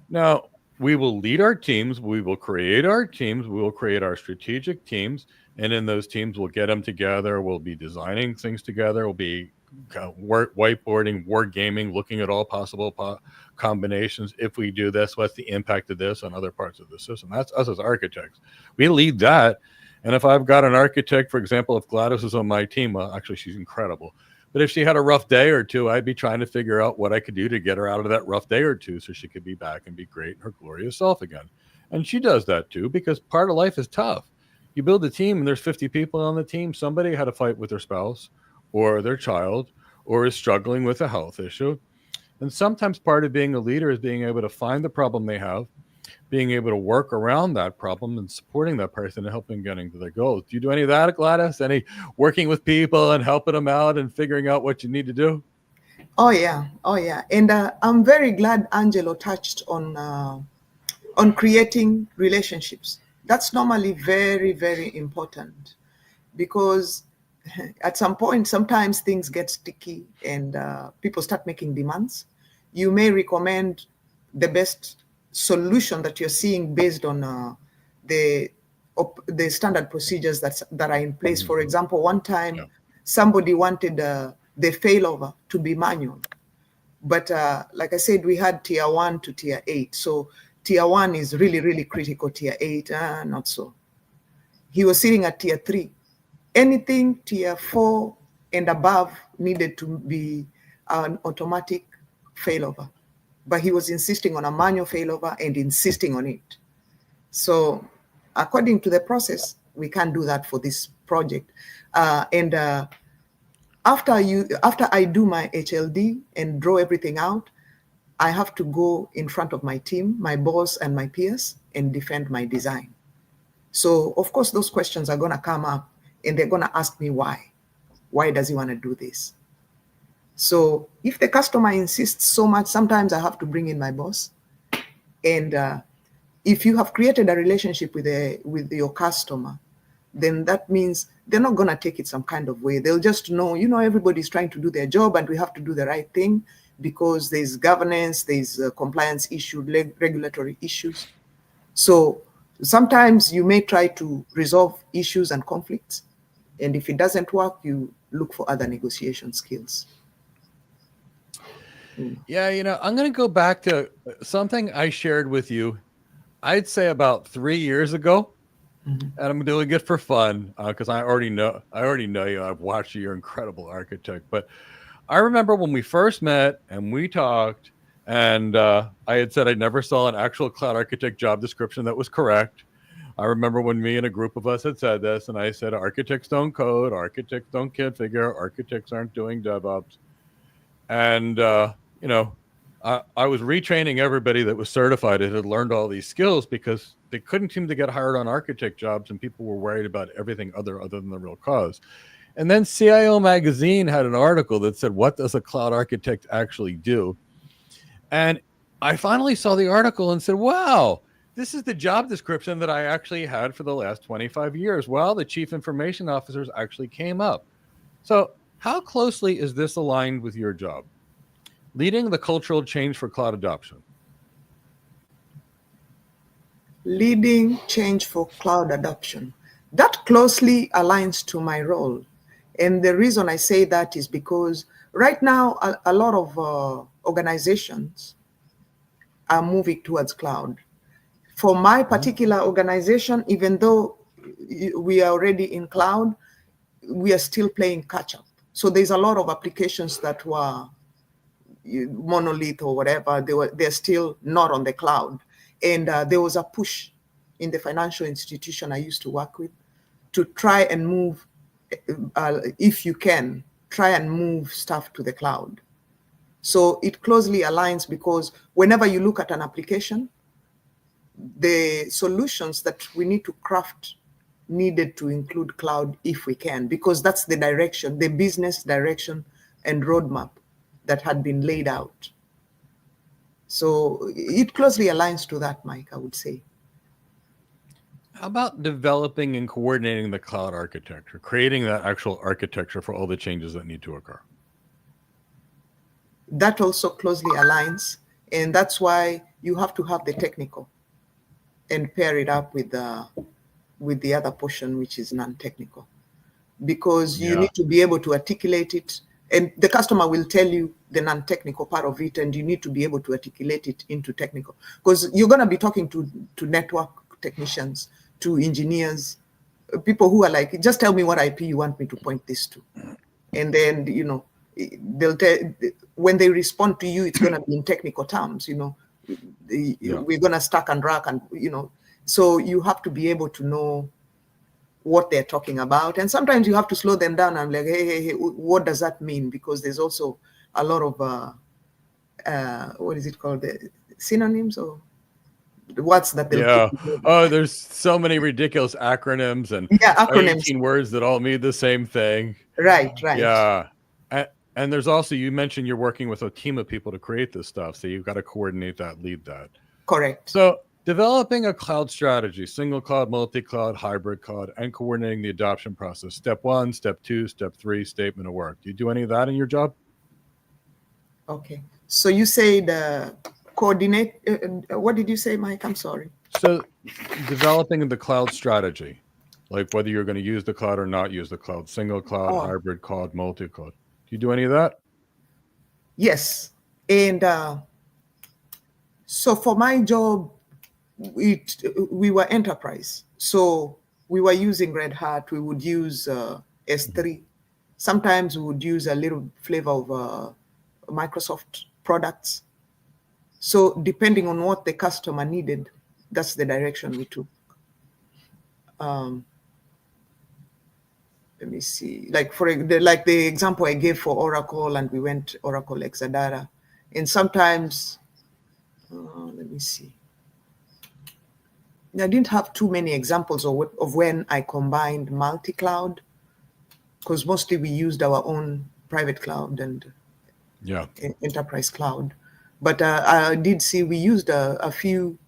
Now, we will lead our teams, we will create our teams, we will create our strategic teams, and in those teams, we'll get them together, we'll be designing things together, we'll be whiteboarding, war gaming, looking at all possible combinations. If we do this, what's the impact of this on other parts of the system? That's us as architects. We lead that. And if I've got an architect, for example, if Gladys is on my team, well, actually, she's incredible. But if she had a rough day or two, I'd be trying to figure out what I could do to get her out of that rough day or two so she could be back and be great in her glorious self again. And she does that too, because part of life is tough. You build a team and there's 50 people on the team. Somebody had a fight with their spouse or their child or is struggling with a health issue. And sometimes part of being a leader is being able to find the problem they have, being able to work around that problem and supporting that person and helping getting to their goals. Do you do any of that, Gladys? Any working with people and helping them out and figuring out what you need to do? Oh yeah, and I'm very glad Angelo touched on creating relationships. That's normally very, very important, because at some point, sometimes things get sticky and people start making demands. You may recommend the best solution that you're seeing based on the standard procedures that are in place. For example, one time somebody wanted the failover to be manual, but like I said, we had tier 1 to tier 8. So tier 1 is really, really critical. Tier 8, not so. He was sitting at tier 3. Anything tier 4 and above needed to be an automatic failover, but he was insisting on a manual failover and insisting on it. So according to the process, we can't do that for this project. After I do my HLD and draw everything out, I have to go in front of my team, my boss and my peers, and defend my design. So of course those questions are going to come up, and they're going to ask me why. Why does he want to do this? So if the customer insists so much, sometimes I have to bring in my boss. And if you have created a relationship with your customer, then that means they're not going to take it some kind of way. They'll just know, everybody's trying to do their job and we have to do the right thing, because there's governance, there's compliance issue, regulatory issues. So sometimes you may try to resolve issues and conflicts, and if it doesn't work, you look for other negotiation skills. Yeah, I'm going to go back to something I shared with you, I'd say about 3 years ago. And I'm doing it for fun because I already know you. I've watched you. You're an incredible architect. But I remember when we first met and we talked, and I had said I never saw an actual cloud architect job description that was correct. I remember when me and a group of us had said this, and I said, architects don't code, architects don't configure, architects aren't doing DevOps. And, I was retraining everybody that was certified and had learned all these skills, because they couldn't seem to get hired on architect jobs, and people were worried about everything other than the real cause. And then CIO Magazine had an article that said, what does a cloud architect actually do? And I finally saw the article and said, wow, this is the job description that I actually had for the last 25 years. Well, the chief information officers actually came up. So how closely is this aligned with your job? Leading the cultural change for cloud adoption. Leading change for cloud adoption. That closely aligns to my role. And the reason I say that is because right now, a lot of organizations are moving towards cloud. For my particular organization, even though we are already in cloud, we are still playing catch up. So there's a lot of applications that were monolith or whatever, they're still not on the cloud. And there was a push in the financial institution I used to work with to try and move, if you can, try and move stuff to the cloud. So it closely aligns, because whenever you look at an application, the solutions that we need to craft needed to include cloud if we can, because that's the direction, the business direction and roadmap that had been laid out. So it closely aligns to that, Mike, I would say. How about developing and coordinating the cloud architecture, creating that actual architecture for all the changes that need to occur? That also closely aligns, and that's why you have to have the technical and pair it up with the other portion, which is non-technical, because you need to be able to articulate it. And the customer will tell you the non-technical part of it, and you need to be able to articulate it into technical, because you're going to be talking to network technicians, to engineers, people who are like, just tell me what IP you want me to point this to. And then, they'll tell, when they respond to you, it's going to be in technical terms, we're going to stack and rack, and, so you have to be able to know what they're talking about. And sometimes you have to slow them down and like, hey, what does that mean? Because there's also a lot of, what is it called? The synonyms, or words that they'll Yeah. put together. Oh, there's so many ridiculous acronyms and Yeah, acronyms. 18 words that all mean the same thing. Right. Yeah. And there's also, you mentioned you're working with a team of people to create this stuff. So you've got to coordinate that, lead that. Correct. So developing a cloud strategy, single cloud, multi-cloud, hybrid cloud, and coordinating the adoption process. Step 1, step 2, step 3, statement of work. Do you do any of that in your job? Okay. So you said coordinate. What did you say, Mike? I'm sorry. So developing the cloud strategy, like whether you're going to use the cloud or not use the cloud, single cloud, hybrid cloud, multi-cloud. Do you do any of that? Yes. And so for my job, we were enterprise. So we were using Red Hat. We would use S3. Sometimes we would use a little flavor of Microsoft products. So depending on what the customer needed, that's the direction we took. Let me see, like the example I gave for Oracle, and we went Oracle Exadata. And sometimes, let me see. I didn't have too many examples of when I combined multi-cloud, because mostly we used our own private cloud and enterprise cloud. But I did see we used a few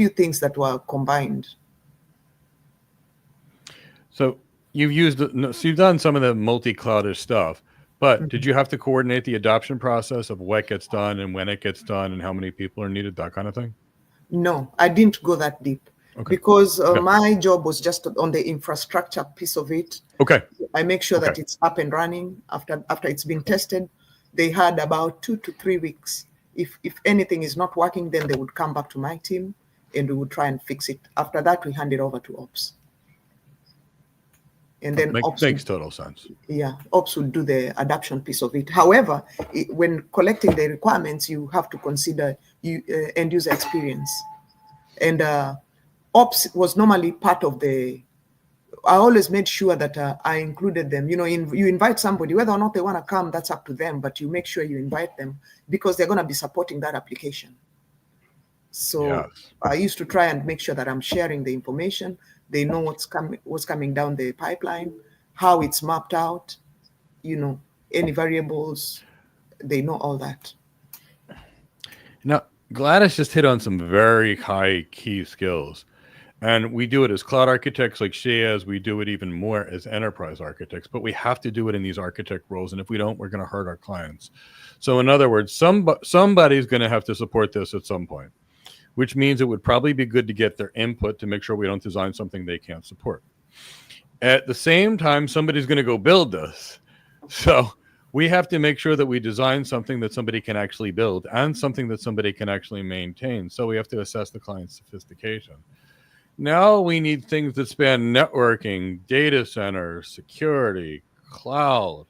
things that were combined. So you've done some of the multi-cloudish stuff, but did you have to coordinate the adoption process of what gets done and when it gets done and how many people are needed, that kind of thing? No, I didn't go that deep because my job was just on the infrastructure piece of it. Okay. I make sure that it's up and running after it's been tested. They had about 2 to 3 weeks. If anything is not working, then they would come back to my team and we would try and fix it. After that, we hand it over to Ops. And then makes total sense. Yeah, Ops would do the adoption piece of it. However, when collecting the requirements, you have to consider end user experience. And Ops was normally part of I always made sure that I included them. You invite somebody, whether or not they want to come, that's up to them, but you make sure you invite them because they're going to be supporting that application. So I used to try and make sure that I'm sharing the information. They know what's coming down the pipeline, how it's mapped out, any variables, they know all that. Now, Gladys just hit on some very high key skills. And we do it as cloud architects like she is. We do it even more as enterprise architects, but we have to do it in these architect roles. And if we don't, we're going to hurt our clients. So in other words, somebody's going to have to support this at some point, which means it would probably be good to get their input to make sure we don't design something they can't support. At the same time, somebody's going to go build this. So we have to make sure that we design something that somebody can actually build and something that somebody can actually maintain. So we have to assess the client's sophistication. Now we need things that span networking, data centers, security, cloud,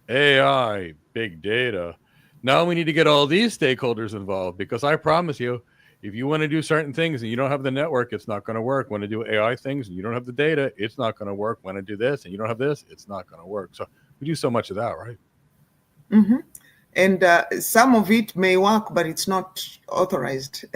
AI, big data. Now we need to get all these stakeholders involved because I promise you, if you want to do certain things and you don't have the network, it's not going to work. Want to do AI things and you don't have the data, it's not going to work. Want to do this and you don't have this, it's not going to work. So we do so much of that, right? Mm-hmm. And some of it may work, but it's not authorized.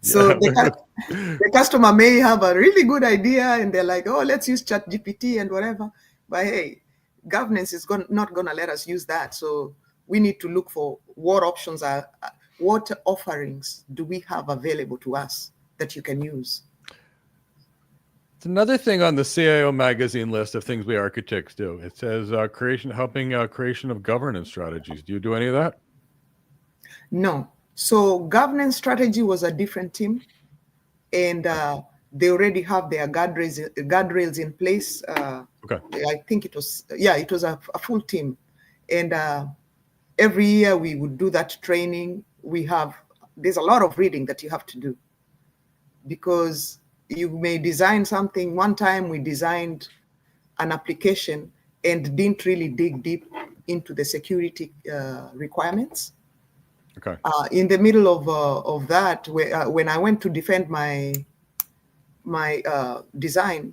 So the customer may have a really good idea and they're like, oh, let's use ChatGPT and whatever. But hey, governance is not going to let us use that. So we need to look for what options what offerings do we have available to us that you can use. It's another thing on the CIO magazine list of things we architects do. It says helping creation of governance strategies. Do you do any of that? No. So governance strategy was a different team, and they already have their guardrails in place. I think it was a full team, and every year we would do that training. There's a lot of reading that you have to do because you may design something. One time we designed an application and didn't really dig deep into the security requirements. Okay. In the middle of that, when I went to defend my design,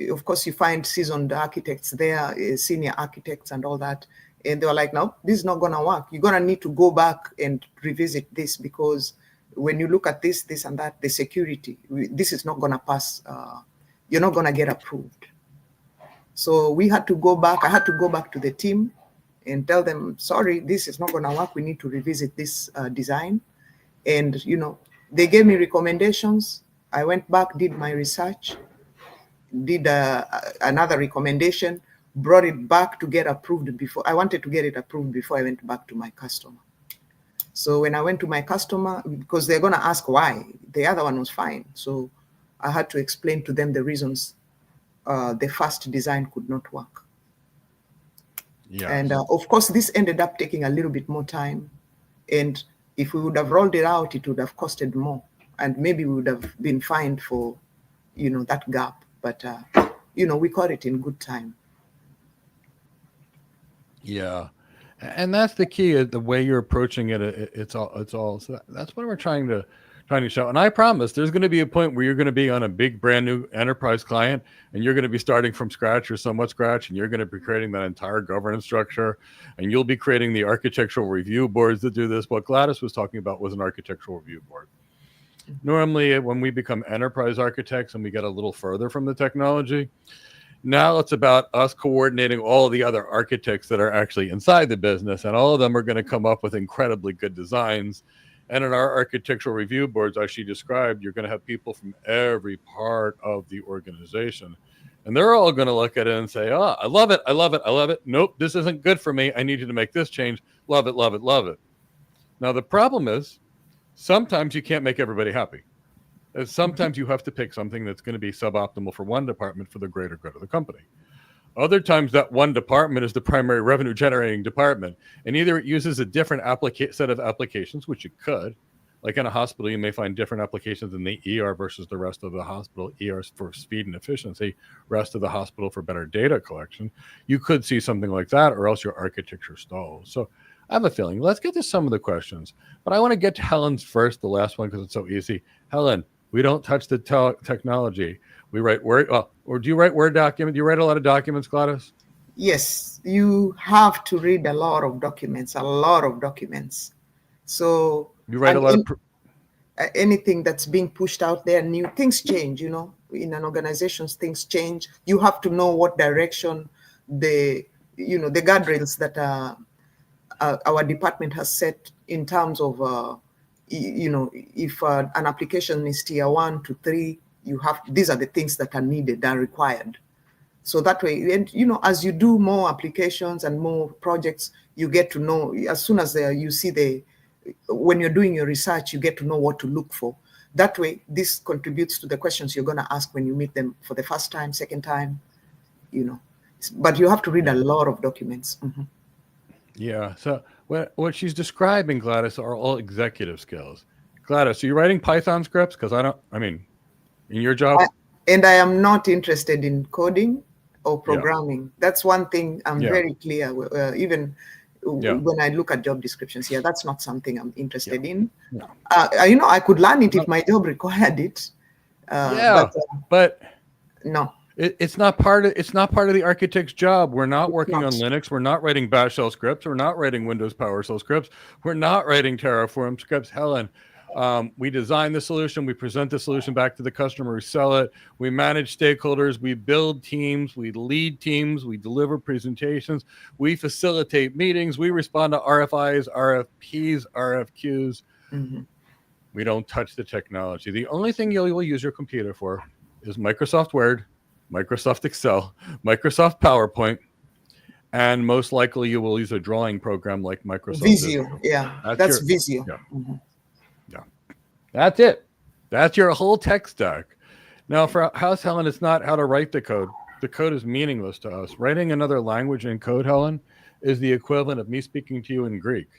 of course you find seasoned architects there, senior architects and all that, and they were like, no, this is not going to work. You're going to need to go back and revisit this because when you look at this, this and that, the security, this is not going to pass. You're not going to get approved. So we had to go back. I had to go back to the team and tell them, sorry, this is not going to work. We need to revisit this design. And, you know, they gave me recommendations. I went back, did my research, did another recommendation, brought it back to get approved before. I wanted to get it approved before I went back to my customer. So when I went to my customer, because they're going to ask why, the other one was fine. So I had to explain to them the reasons the first design could not work. Yeah. And of course, this ended up taking a little bit more time. And if we would have rolled it out, it would have costed more. And maybe we would have been fined for, you know, that gap. But, you know, we caught it in good time. Yeah. And that's the key, the way you're approaching it. It's all, so that's what we're trying to show. And I promise there's going to be a point where you're going to be on a big brand new enterprise client and you're going to be starting from scratch or somewhat scratch, and you're going to be creating that entire governance structure, and you'll be creating the architectural review boards that do this. What Gladys was talking about was an architectural review board. Normally when we become enterprise architects and we get a little further from the technology, now it's about us coordinating all the other architects that are actually inside the business, and all of them are going to come up with incredibly good designs. And in our architectural review boards, as she described, you're going to have people from every part of the organization. And they're all going to look at it and say, oh, I love it. I love it. I love it. Nope, this isn't good for me. I need you to make this change. Love it, love it, love it. Now, the problem is sometimes you can't make everybody happy. Sometimes you have to pick something that's going to be suboptimal for one department for the greater good of the company. Other times that one department is the primary revenue generating department, and either it uses a different set of applications, which it could, like in a hospital, you may find different applications in the ER versus the rest of the hospital. ER for speed and efficiency, rest of the hospital for better data collection. You could see something like that, or else your architecture stalls. So I have a feeling. Let's get to some of the questions, but I want to get to Helen's first, the last one, because it's so easy. Helen, we don't touch the technology. We write Word, or do you write Word documents? Do you write a lot of documents, Gladys? Yes, you have to read a lot of documents. So you write a lot of anything that's being pushed out there, new things change, you know, in an organization, things change. You have to know what direction the guardrails that our department has set in terms of, if an application is tier 1 to 3, these are the things that are needed, are required. So that way, and as you do more applications and more projects, you get to know, as soon as you see when you're doing your research, you get to know what to look for. That way, this contributes to the questions you're going to ask when you meet them for the first time, second time, but you have to read a lot of documents. Mm-hmm. Yeah. So what she's describing, Gladys, are all executive skills. Gladys, are you writing Python scripts? Because in your job? I am not interested in coding or programming. Yeah. That's one thing I'm very clear. Even when I look at job descriptions, that's not something I'm interested in. Yeah. I could learn it if my job required it. But no. It's not part of the architect's job. We're not working on Linux. We're not writing Bash shell scripts. We're not writing Windows PowerShell scripts. We're not writing Terraform scripts. Helen, we design the solution. We present the solution back to the customer. We sell it. We manage stakeholders. We build teams. We lead teams. We deliver presentations. We facilitate meetings. We respond to RFIs, RFPs, RFQs. Mm-hmm. We don't touch the technology. The only thing you will use your computer for is Microsoft Word, Microsoft Excel, Microsoft PowerPoint, and most likely you will use a drawing program like Microsoft Visio. Yeah, that's Visio. Yeah. Mm-hmm. Yeah, that's it. That's your whole tech stack. Now, for House Helen, it's not how to write the code. The code is meaningless to us. Writing another language in code, Helen, is the equivalent of me speaking to you in Greek.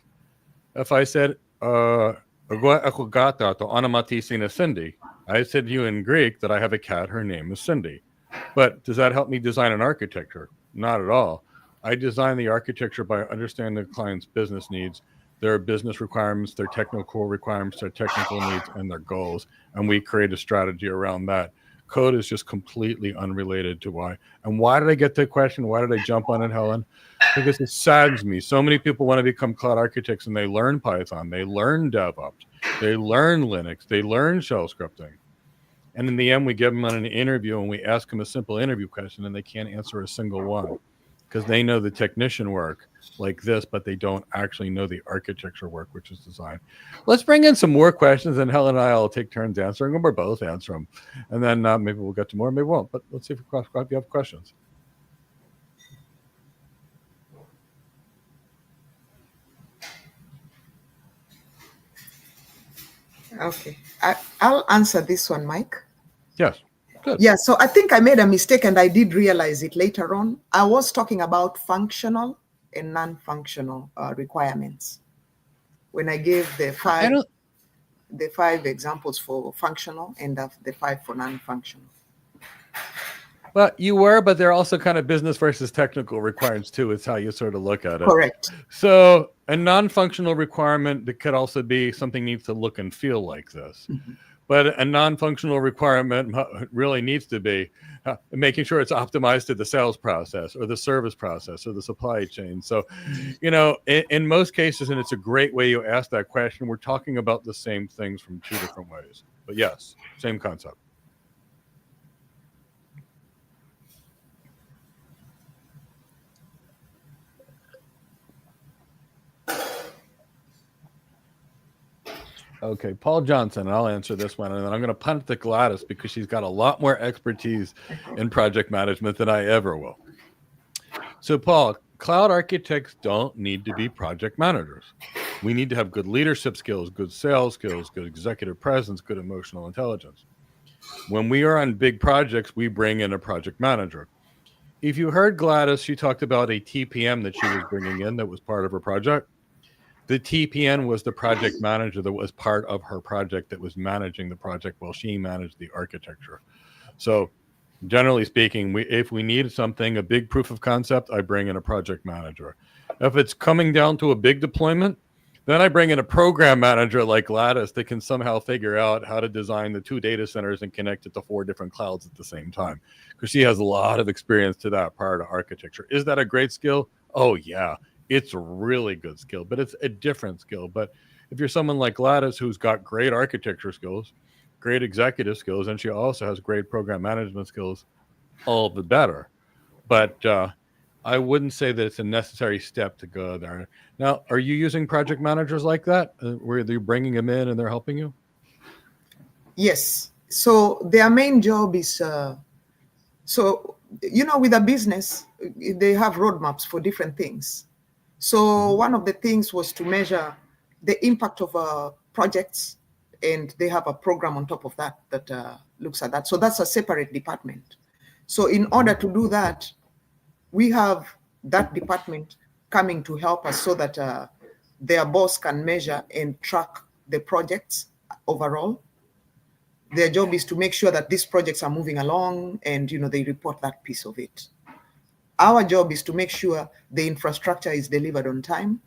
If I said, Cindy, I said to you in Greek that I have a cat, her name is Cindy. But does that help me design an architecture? Not at all. I design the architecture by understanding the client's business needs, their business requirements, their technical requirements, their technical needs, and their goals. And we create a strategy around that. Code is just completely unrelated to why. And why did I get the question? Why did I jump on it, Helen? Because it saddens me. So many people want to become cloud architects and they learn Python, they learn DevOps, They learn Linux. They learn shell scripting. And in the end, we give them an interview and we ask them a simple interview question and they can't answer a single one because they know the technician work like this, but they don't actually know the architecture work, which is design. Let's bring in some more questions and Helen and I will take turns answering them or both answer them. And then maybe we'll get to more, maybe we won't, but let's see if you have questions. Okay, I'll answer this one, Mike. Yes. Good. Yeah, so I think I made a mistake and I did realize it later on. I was talking about functional and non-functional requirements when I gave the five examples for functional and the 5 for non-functional. Well, you were, but they're also kind of business versus technical requirements too. It's how you sort of look at it. Correct. So a non-functional requirement that could also be something needs to look and feel like this. Mm-hmm. But a non-functional requirement really needs to be making sure it's optimized to the sales process or the service process or the supply chain. So, you know, in most cases, and it's a great way you ask that question, we're talking about the same things from two different ways. But yes, same concept. Okay, Paul Johnson, and I'll answer this one, and then I'm going to punt it to Gladys because she's got a lot more expertise in project management than I ever will. So, Paul, cloud architects don't need to be project managers. We need to have good leadership skills, good sales skills, good executive presence, good emotional intelligence. When we are on big projects, we bring in a project manager. If you heard Gladys, she talked about a TPM that she was bringing in that was part of her project. The TPM was the project manager that was part of her project that was managing the project while she managed the architecture. So generally speaking, if we need something, a big proof of concept, I bring in a project manager. If it's coming down to a big deployment, then I bring in a program manager like Gladys that can somehow figure out how to design the 2 data centers and connect it to 4 different clouds at the same time, because she has a lot of experience to that prior to architecture. Is that a great skill? Oh, yeah. It's a really good skill, but it's a different skill. But if you're someone like Gladys who's got great architecture skills, great executive skills, and she also has great program management skills, all the better. But I wouldn't say that it's a necessary step to go there. Now, are you using project managers like that, where you're bringing them in and they're helping you? Yes. So their main job is, with a business, they have roadmaps for different things. So one of the things was to measure the impact of projects, and they have a program on top of that looks at that. So that's a separate department. So in order to do that, we have that department coming to help us so that their boss can measure and track the projects overall. Their job is to make sure that these projects are moving along and, they report that piece of it. Our job is to make sure the infrastructure is delivered on time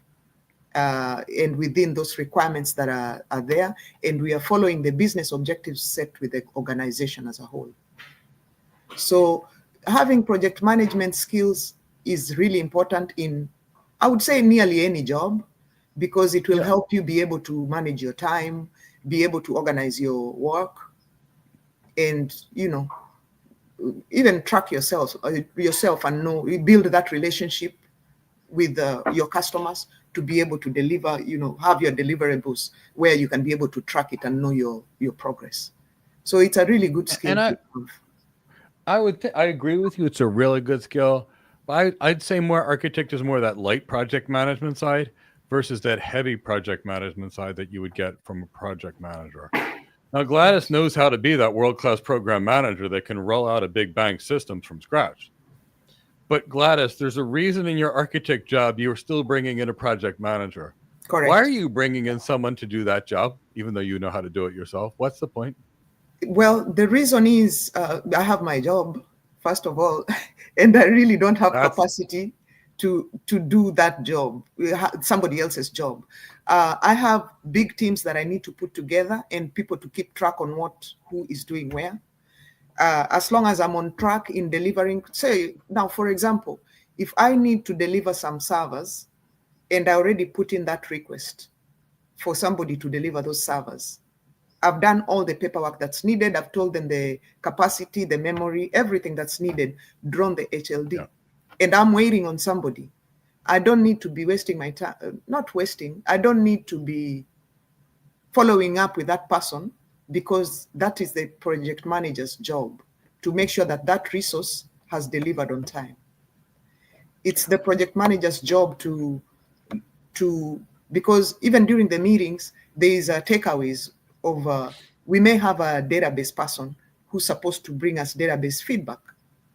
and within those requirements that are there, and we are following the business objectives set with the organization as a whole. So having project management skills is really important in, I would say, nearly any job, because it will help you be able to manage your time, be able to organize your work, and, even track yourself and build that relationship with your customers to be able to deliver, have your deliverables where you can be able to track it and know your progress. So it's a really good skill. And I agree with you. It's a really good skill, but I'd say more architect is more of that light project management side versus that heavy project management side that you would get from a project manager. Now, Gladys knows how to be that world-class program manager that can roll out a big bang system from scratch. But Gladys, there's a reason in your architect job you are still bringing in a project manager. Correct. Why are you bringing in someone to do that job, even though you know how to do it yourself? What's the point? Well, the reason is I have my job, first of all, and I really don't have capacity to do that job, somebody else's job. I have big teams that I need to put together and people to keep track on who is doing where. As long as I'm on track in delivering, say now, for example, if I need to deliver some servers and I already put in that request for somebody to deliver those servers. I've done all the paperwork that's needed. I've told them the capacity, the memory, everything that's needed, drawn the HLD. Yeah. And I'm waiting on somebody. I don't need to be wasting my time, not wasting. I don't need to be following up with that person, because that is the project manager's job to make sure that that resource has delivered on time. It's the project manager's job to because even during the meetings, there is takeaways of, we may have a database person who's supposed to bring us database feedback,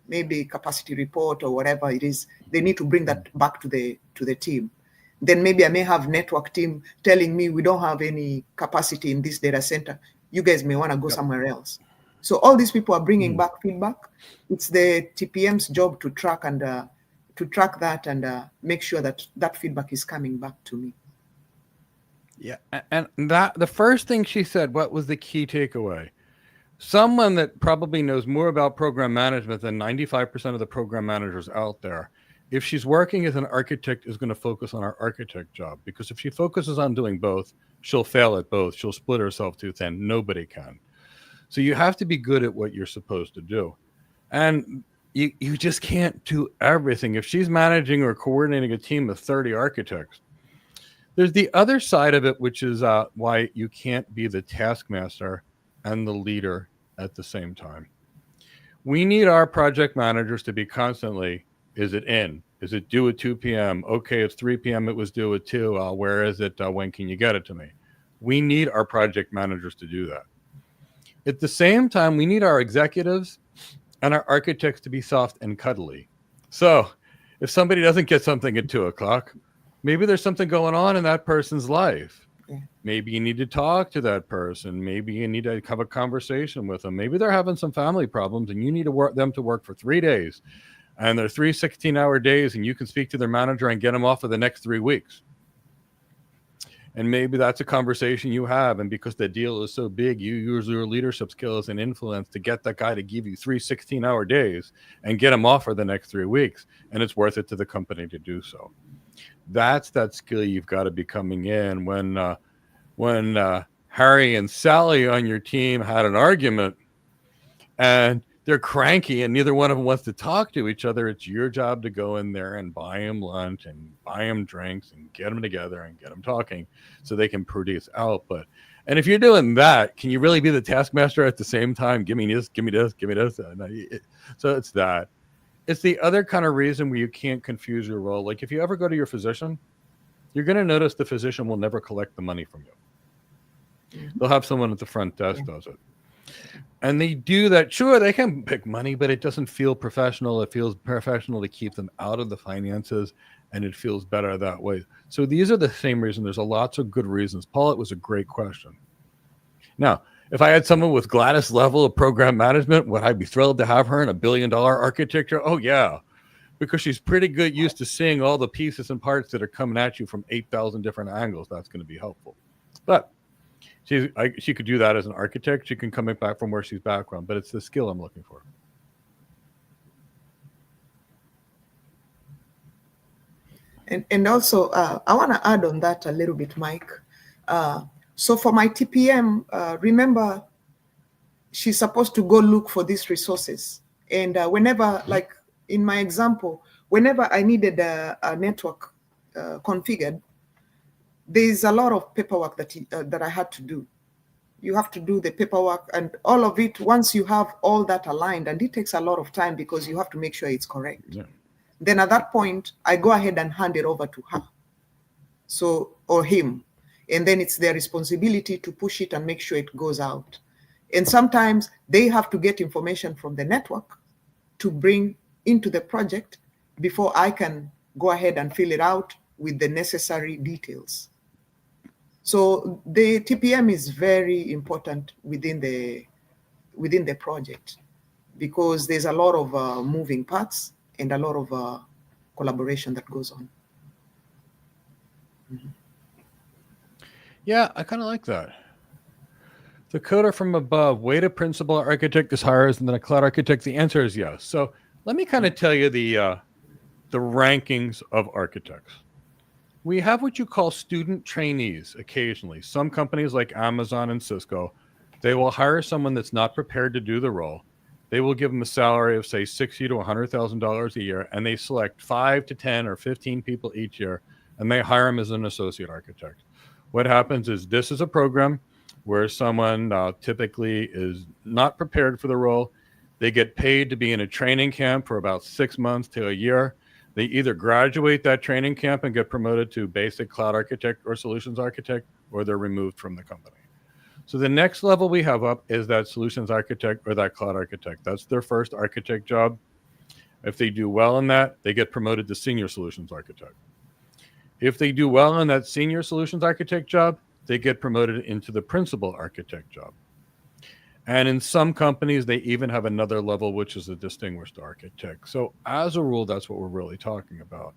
maybe capacity report or whatever it is. They need to bring that back to the team. Then maybe I may have network team telling me we don't have any capacity in this data center. You guys may want to go somewhere else. So all these people are bringing back feedback. It's the TPM's job to track that and make sure that that feedback is coming back to me. Yeah, and that the first thing she said, what was the key takeaway? Someone that probably knows more about program management than 95% of the program managers out there, if she's working as an architect, is going to focus on her architect job, because if she focuses on doing both, she'll fail at both. She'll split herself too thin. Nobody can. So you have to be good at what you're supposed to do. And you just can't do everything. If she's managing or coordinating a team of 30 architects, there's the other side of it, which is why you can't be the taskmaster and the leader at the same time. We need our project managers to be constantly, is it in? Is it due at 2 p.m.? Okay, it's 3 p.m. It was due at 2. Where is it? When can you get it to me? We need our project managers to do that. At the same time, we need our executives and our architects to be soft and cuddly. So if somebody doesn't get something at 2 o'clock, maybe there's something going on in that person's life. Yeah. Maybe you need to talk to that person. Maybe you need to have a conversation with them. Maybe they're having some family problems and you need to them to work for 3 days. And they're 3 16-hour days, and you can speak to their manager and get them off for the next 3 weeks. And maybe that's a conversation you have. And because the deal is so big, you use your leadership skills and influence to get that guy to give you 3 16-hour days and get him off for the next 3 weeks. And it's worth it to the company to do so. That's that skill you've got to be coming in. When Harry and Sally on your team had an argument and they're cranky and neither one of them wants to talk to each other, it's your job to go in there and buy them lunch and buy them drinks and get them together and get them talking so they can produce output. And if you're doing that, can you really be the taskmaster at the same time? Give me this, give me this, give me this. So it's that. It's the other kind of reason where you can't confuse your role. Like if you ever go to your physician, you're going to notice the physician will never collect the money from you. They'll have someone at the front desk does it. And they do that. Sure, they can pick money, but it doesn't feel professional. It feels professional to keep them out of the finances, and it feels better that way. So these are the same reason. There's lots of good reasons. Paul, it was a great question. Now, if I had someone with Gladys level of program management, would I be thrilled to have her in $1 billion architecture? Oh, yeah, because she's pretty good used to seeing all the pieces and parts that are coming at you from 8,000 different angles. That's going to be helpful. But she could do that as an architect. She can come back from where she's background, but it's the skill I'm looking for. And also, I want to add on that a little bit, Mike. So for my TPM, remember, she's supposed to go look for these resources. And whenever, like in my example, whenever I needed a network configured, there's a lot of paperwork that I had to do. You have to do the paperwork and all of it. Once you have all that aligned, and it takes a lot of time because you have to make sure it's correct. Yeah. Then at that point, I go ahead and hand it over to her, or him. And then it's their responsibility to push it and make sure it goes out. And sometimes they have to get information from the network to bring into the project before I can go ahead and fill it out with the necessary details. So the TPM is very important within the project because there's a lot of moving parts and a lot of collaboration that goes on. Mm-hmm. Yeah, I kind of like that. The coder from above, way to principal architect is higher than a cloud architect. The answer is yes. So let me kind of tell you the rankings of architects. We have what you call student trainees occasionally. Some companies like Amazon and Cisco, they will hire someone that's not prepared to do the role. They will give them a salary of say $60,000 to $100,000 a year, and they select 5 to 10 or 15 people each year, and they hire them as an associate architect. What happens is this is a program where someone typically is not prepared for the role. They get paid to be in a training camp for about 6 months to a year. They either graduate that training camp and get promoted to basic cloud architect or solutions architect, or they're removed from the company. So the next level we have up is that solutions architect or that cloud architect. That's their first architect job. If they do well in that, they get promoted to senior solutions architect. If they do well in that senior solutions architect job, they get promoted into the principal architect job. And in some companies, they even have another level, which is a distinguished architect. So as a rule, that's what we're really talking about.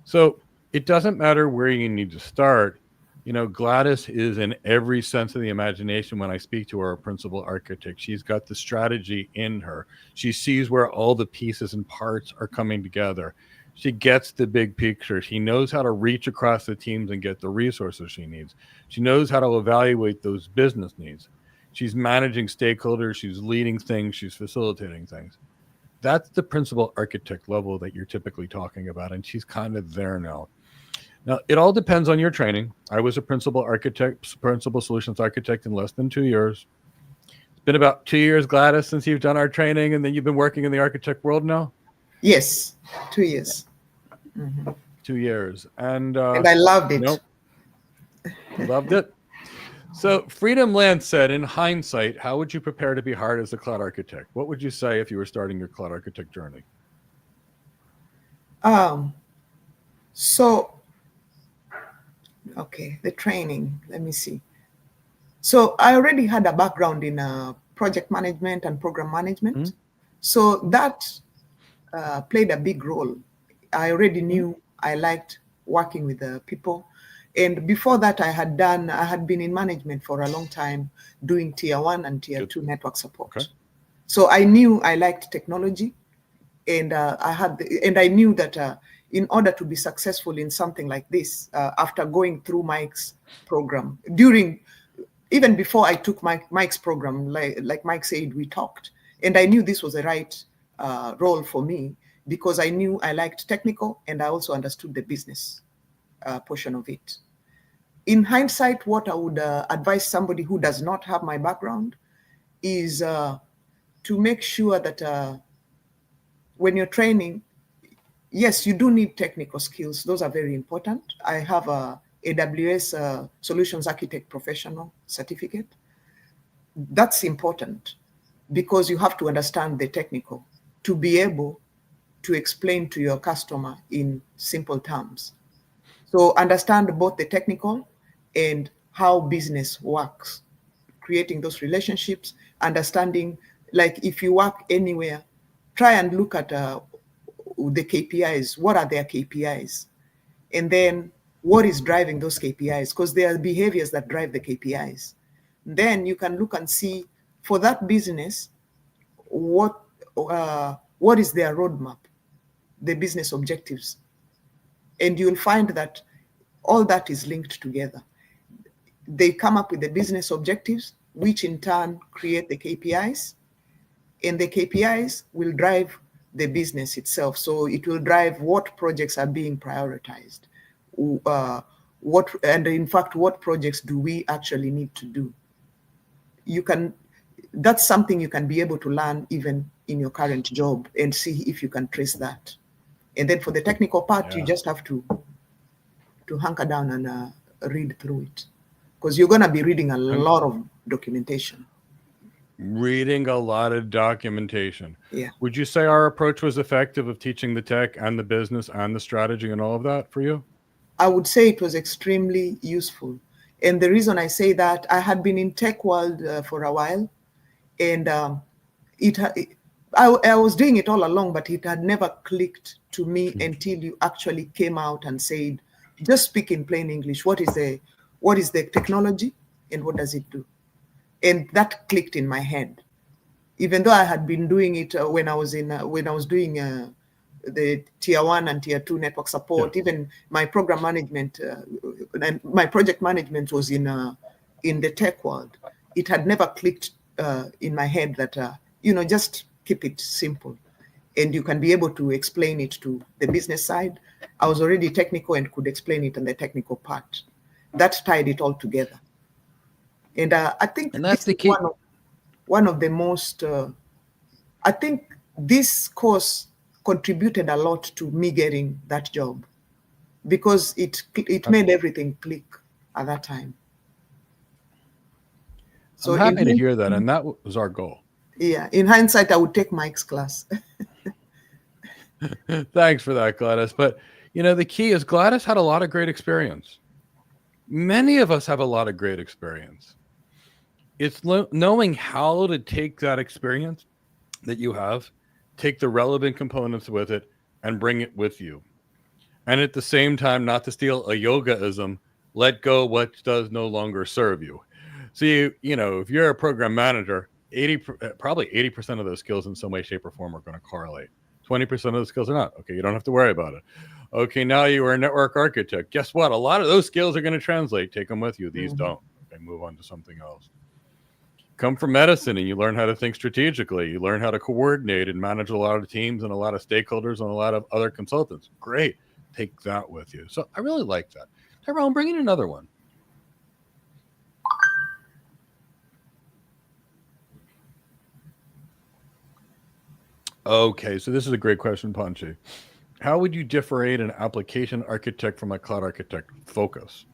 So it doesn't matter where you need to start. You know, Gladys is in every sense of the imagination when I speak to her, a principal architect. She's got the strategy in her. She sees where all the pieces and parts are coming together. She gets the big picture. She knows how to reach across the teams and get the resources she needs. She knows how to evaluate those business needs. She's managing stakeholders. She's leading things. She's facilitating things. That's the principal architect level that you're typically talking about, and she's kind of there now. Now, it all depends on your training. I was a principal solutions architect in less than 2 years. It's been about 2 years, Gladys, since you've done our training, and then you've been working in the architect world now? Yes, 2 years. Mm-hmm. 2 years. And I loved it. Nope. Loved it. So Freedom Land said, in hindsight, how would you prepare to be hired as a cloud architect? What would you say if you were starting your cloud architect journey? Okay, the training, let me see. So I already had a background in project management and program management. Mm-hmm. So that played a big role. I already knew I liked working with people. And before that, I had been in management for a long time, doing tier 1 and tier 2 network support. Okay. So I knew I liked technology, and I knew that in order to be successful in something like this, after going through Mike's program, even before I took Mike's program, like Mike said, we talked, and I knew this was the right role for me because I knew I liked technical and I also understood the business portion of it. In hindsight, what I would advise somebody who does not have my background is to make sure that when you're training, yes, you do need technical skills. Those are very important. I have a AWS Solutions Architect Professional certificate. That's important because you have to understand the technical to be able to explain to your customer in simple terms. So understand both the technical and how business works, creating those relationships, understanding, like if you work anywhere, try and look at the KPIs. What are their KPIs? And then what is driving those KPIs? Because there are behaviors that drive the KPIs. Then you can look and see for that business, what is their roadmap, the business objectives. And you'll find that all that is linked together. They come up with the business objectives, which in turn create the KPIs, and the KPIs will drive the business itself. So it will drive what projects are being prioritized, and in fact, what projects do we actually need to do? That's something you can be able to learn even in your current job and see if you can trace that. And then for the technical part, you just have to hunker down and read through it, because you're going to be reading a lot of documentation. Reading a lot of documentation. Yeah. Would you say our approach was effective of teaching the tech and the business and the strategy and all of that for you? I would say it was extremely useful. And the reason I say that, I had been in tech world for a while, and I was doing it all along, but it had never clicked to me until you actually came out and said, just speak in plain English. What is the technology and what does it do? And that clicked in my head. Even though I had been doing it when I was doing the tier 1 and tier 2 network support. Even my program management and my project management was in the tech world. It had never clicked in my head that just keep it simple, and you can be able to explain it to the business side. I was already technical and could explain it on the technical part. That tied it all together. And I think that's the key. One of the most, I think this course contributed a lot to me getting that job, because it made everything click at that time. So I'm happy to hear that, and that was our goal. Yeah, in hindsight, I would take Mike's class. Thanks for that, Gladys. But, the key is Gladys had a lot of great experience. Many of us have a lot of great experience. It's knowing how to take that experience that you have, take the relevant components with it, and bring it with you. And at the same time, not to steal a yogaism, let go what does no longer serve you. So, if you're a program manager, probably 80% of those skills in some way, shape, or form are going to correlate. 20% of the skills are not. Okay, you don't have to worry about it. Okay, now you are a network architect. Guess what? A lot of those skills are going to translate. Take them with you. These don't. Okay, move on to something else. Come from medicine and you learn how to think strategically. You learn how to coordinate and manage a lot of teams and a lot of stakeholders and a lot of other consultants. Great. Take that with you. So I really like that. Tyrone, bring in another one. Okay, so this is a great question, Panchi. How would you differentiate an application architect from a cloud architect? Focus.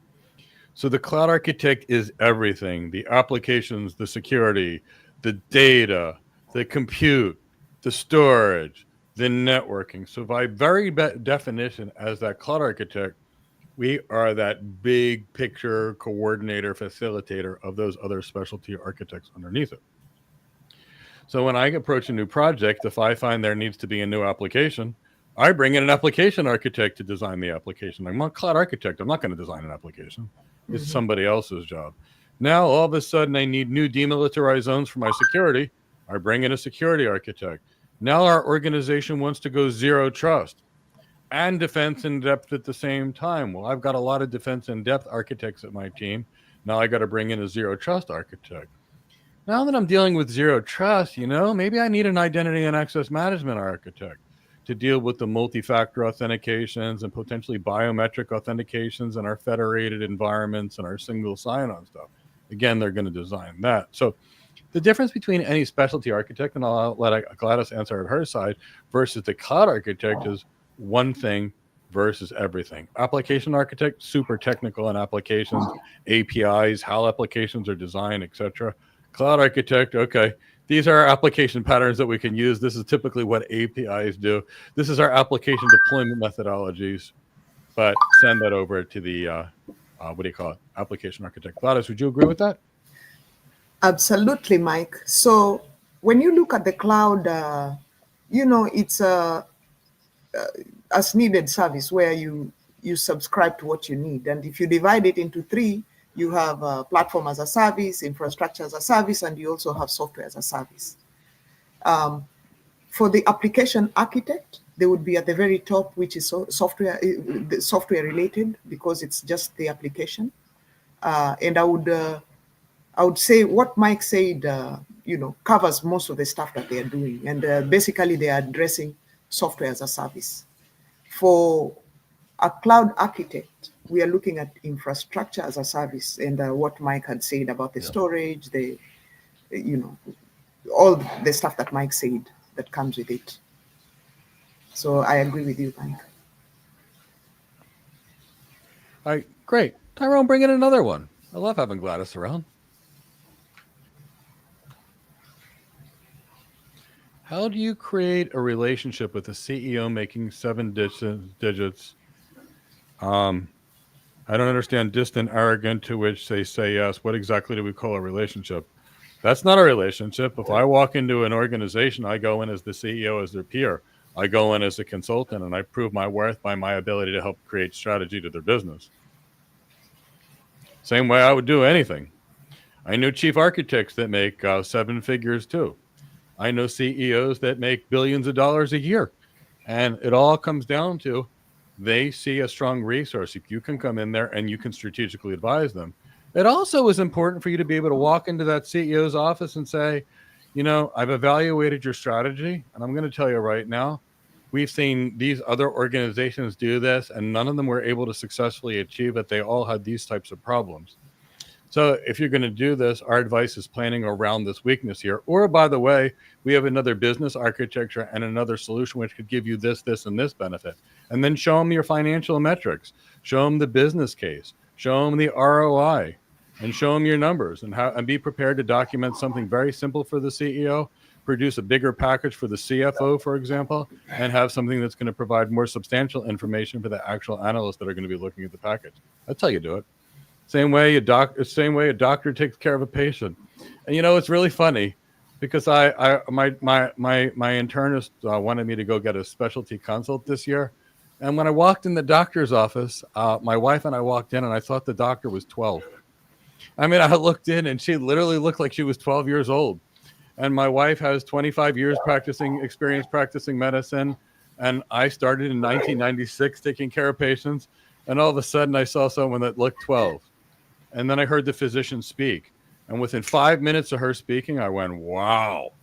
So the cloud architect is everything: the applications, the security, the data, the compute, the storage, the networking. So by very definition, as that cloud architect, we are that big picture coordinator, facilitator of those other specialty architects underneath it. So when I approach a new project, if I find there needs to be a new application, I bring in an application architect to design the application. I'm not a cloud architect. I'm not going to design an application. It's somebody else's job. Now, all of a sudden, I need new demilitarized zones for my security. I bring in a security architect. Now our organization wants to go zero trust and defense in depth at the same time. Well, I've got a lot of defense in depth architects at my team. Now I got to bring in a zero trust architect. Now that I'm dealing with zero trust, maybe I need an identity and access management architect to deal with the multi-factor authentications and potentially biometric authentications in our federated environments and our single sign-on stuff. Again, they're going to design that. So the difference between any specialty architect, and I'll let Gladys answer at her side, versus the cloud architect is one thing versus everything. Application architect, super technical in applications, APIs, how applications are designed, etc. Cloud architect, okay, these are our application patterns that we can use. This is typically what APIs do. This is our application deployment methodologies. But send that over to the, application architect. Gladys, would you agree with that? Absolutely, Mike. So when you look at the cloud, it's a as needed service where you subscribe to what you need. And if you divide it into three, you have platform as a service, infrastructure as a service, and you also have software as a service. For the application architect, they would be at the very top, which is software related, because it's just the application. And I would say what Mike said, covers most of the stuff that they are doing. And basically, they are addressing software as a service. For a cloud architect, we are looking at infrastructure as a service, and what Mike had said about the storage, all the stuff that Mike said that comes with it. So I agree with you, Mike. All right, great. Tyrone, bring in another one. I love having Gladys around. How do you create a relationship with a CEO making 7 digits? I don't understand distant, arrogant, to which they say yes. What exactly do we call a relationship? That's not a relationship. If I walk into an organization, I go in as the CEO, as their peer. I go in as a consultant, and I prove my worth by my ability to help create strategy to their business. Same way I would do anything. I know chief architects that make 7 figures too. I know CEOs that make billions of dollars a year. And it all comes down to they see a strong resource. If you can come in there and you can strategically advise them. It also is important for you to be able to walk into that CEO's office and say, I've evaluated your strategy, and I'm going to tell you right now, we've seen these other organizations do this, and none of them were able to successfully achieve it. They all had these types of problems. So if you're going to do this, our advice is planning around this weakness here. Or, by the way, we have another business architecture and another solution which could give you this, this, and this benefit. And then show them your financial metrics. Show them the business case. Show them the ROI. And show them your numbers. And be prepared to document something very simple for the CEO, produce a bigger package for the CFO, for example, and have something that's going to provide more substantial information for the actual analysts that are going to be looking at the package. That's how you do it. Same way a doctor takes care of a patient. And it's really funny because my internist wanted me to go get a specialty consult this year. And when I walked in the doctor's office, my wife and I walked in and I thought the doctor was 12. I mean, I looked in and she literally looked like she was 12 years old. And my wife has 25 years experience practicing medicine. And I started in 1996 taking care of patients. And all of a sudden I saw someone that looked 12. And then I heard the physician speak. And within 5 minutes of her speaking, I went, wow,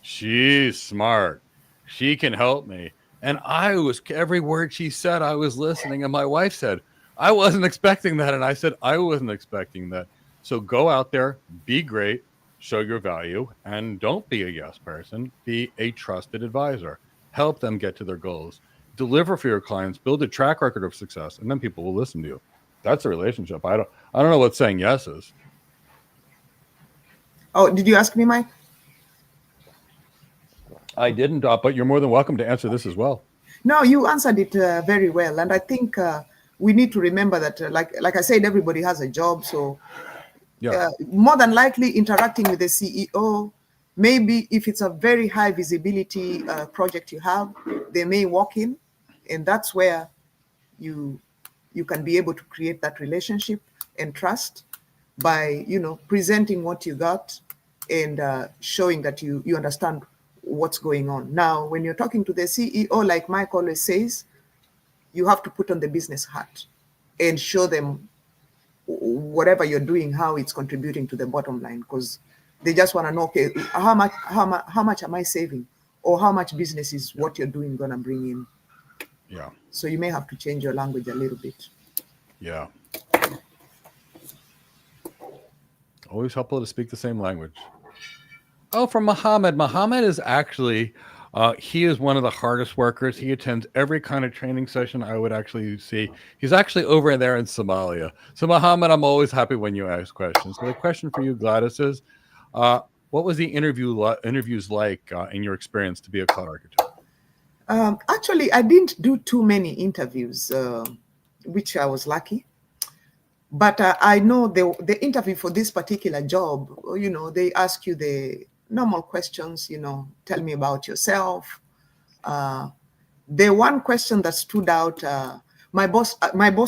she's smart. She can help me. And every word she said, I was listening. And my wife said, I wasn't expecting that. And I said, I wasn't expecting that. So go out there, be great, show your value, and don't be a yes person. Be a trusted advisor. Help them get to their goals. Deliver for your clients, build a track record of success, and then people will listen to you. That's a relationship. I don't know what saying yes is. Oh, did you ask me, Mike? I didn't, but you're more than welcome to answer this as well. No, you answered it very well. And I think we need to remember that, like I said, everybody has a job. So more than likely interacting with the CEO, maybe if it's a very high visibility project you have, they may walk in, and that's where you can be able to create that relationship and trust by, presenting what you got and showing that you understand what's going on. Now, when you're talking to the CEO, like Mike always says, you have to put on the business hat and show them whatever you're doing, how it's contributing to the bottom line, because they just want to know, okay, how much am I saving, or how much business is what you're doing going to bring in? Yeah. So you may have to change your language a little bit. Yeah. Always helpful to speak the same language. Oh, from Muhammad. Muhammad is actually, he is one of the hardest workers. He attends every kind of training session I would actually see. He's actually over there in Somalia. So Muhammad, I'm always happy when you ask questions. So the question for you, Gladys, is what was the interviews like in your experience to be a cloud architect? Actually, I didn't do too many interviews, which I was lucky. But I know the interview for this particular job, they ask you the normal questions, tell me about yourself. The one question that stood out, my boss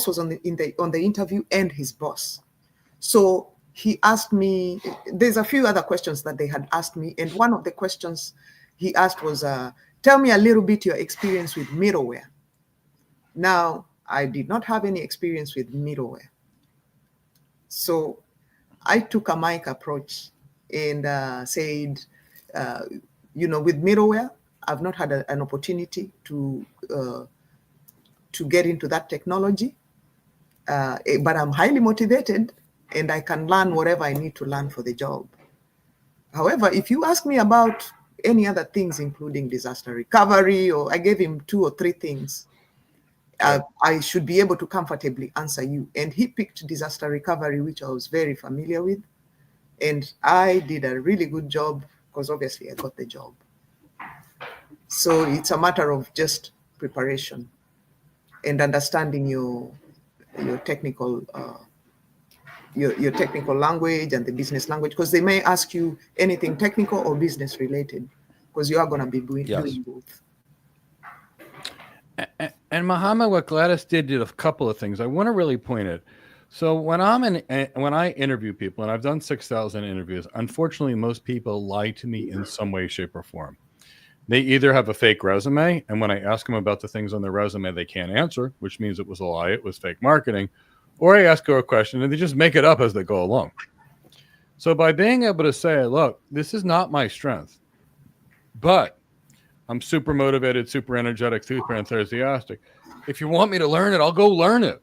was on the interview, and his boss. So he asked me, there's a few other questions that they had asked me. And one of the questions he asked was, tell me a little bit your experience with middleware. Now, I did not have any experience with middleware. So I took a Mike approach and said, with middleware, I've not had an opportunity to get into that technology, but I'm highly motivated and I can learn whatever I need to learn for the job. However, if you ask me about any other things, including disaster recovery, or I gave him 2 or 3 things, I should be able to comfortably answer you. And he picked disaster recovery, which I was very familiar with. And I did a really good job because obviously I got the job. So it's a matter of just preparation and understanding your technical your technical language and the business language, because they may ask you anything technical or business related, because you are going to be doing both. And Muhammad, what Gladys did a couple of things. I want to really point it. So when I interview people, and I've done 6,000 interviews, unfortunately, most people lie to me in some way, shape, or form. They either have a fake resume, and when I ask them about the things on their resume, they can't answer, which means it was a lie, it was fake marketing, or I ask her a question and they just make it up as they go along. So by being able to say, look, this is not my strength, but I'm super motivated, super energetic, super enthusiastic. If you want me to learn it, I'll go learn it.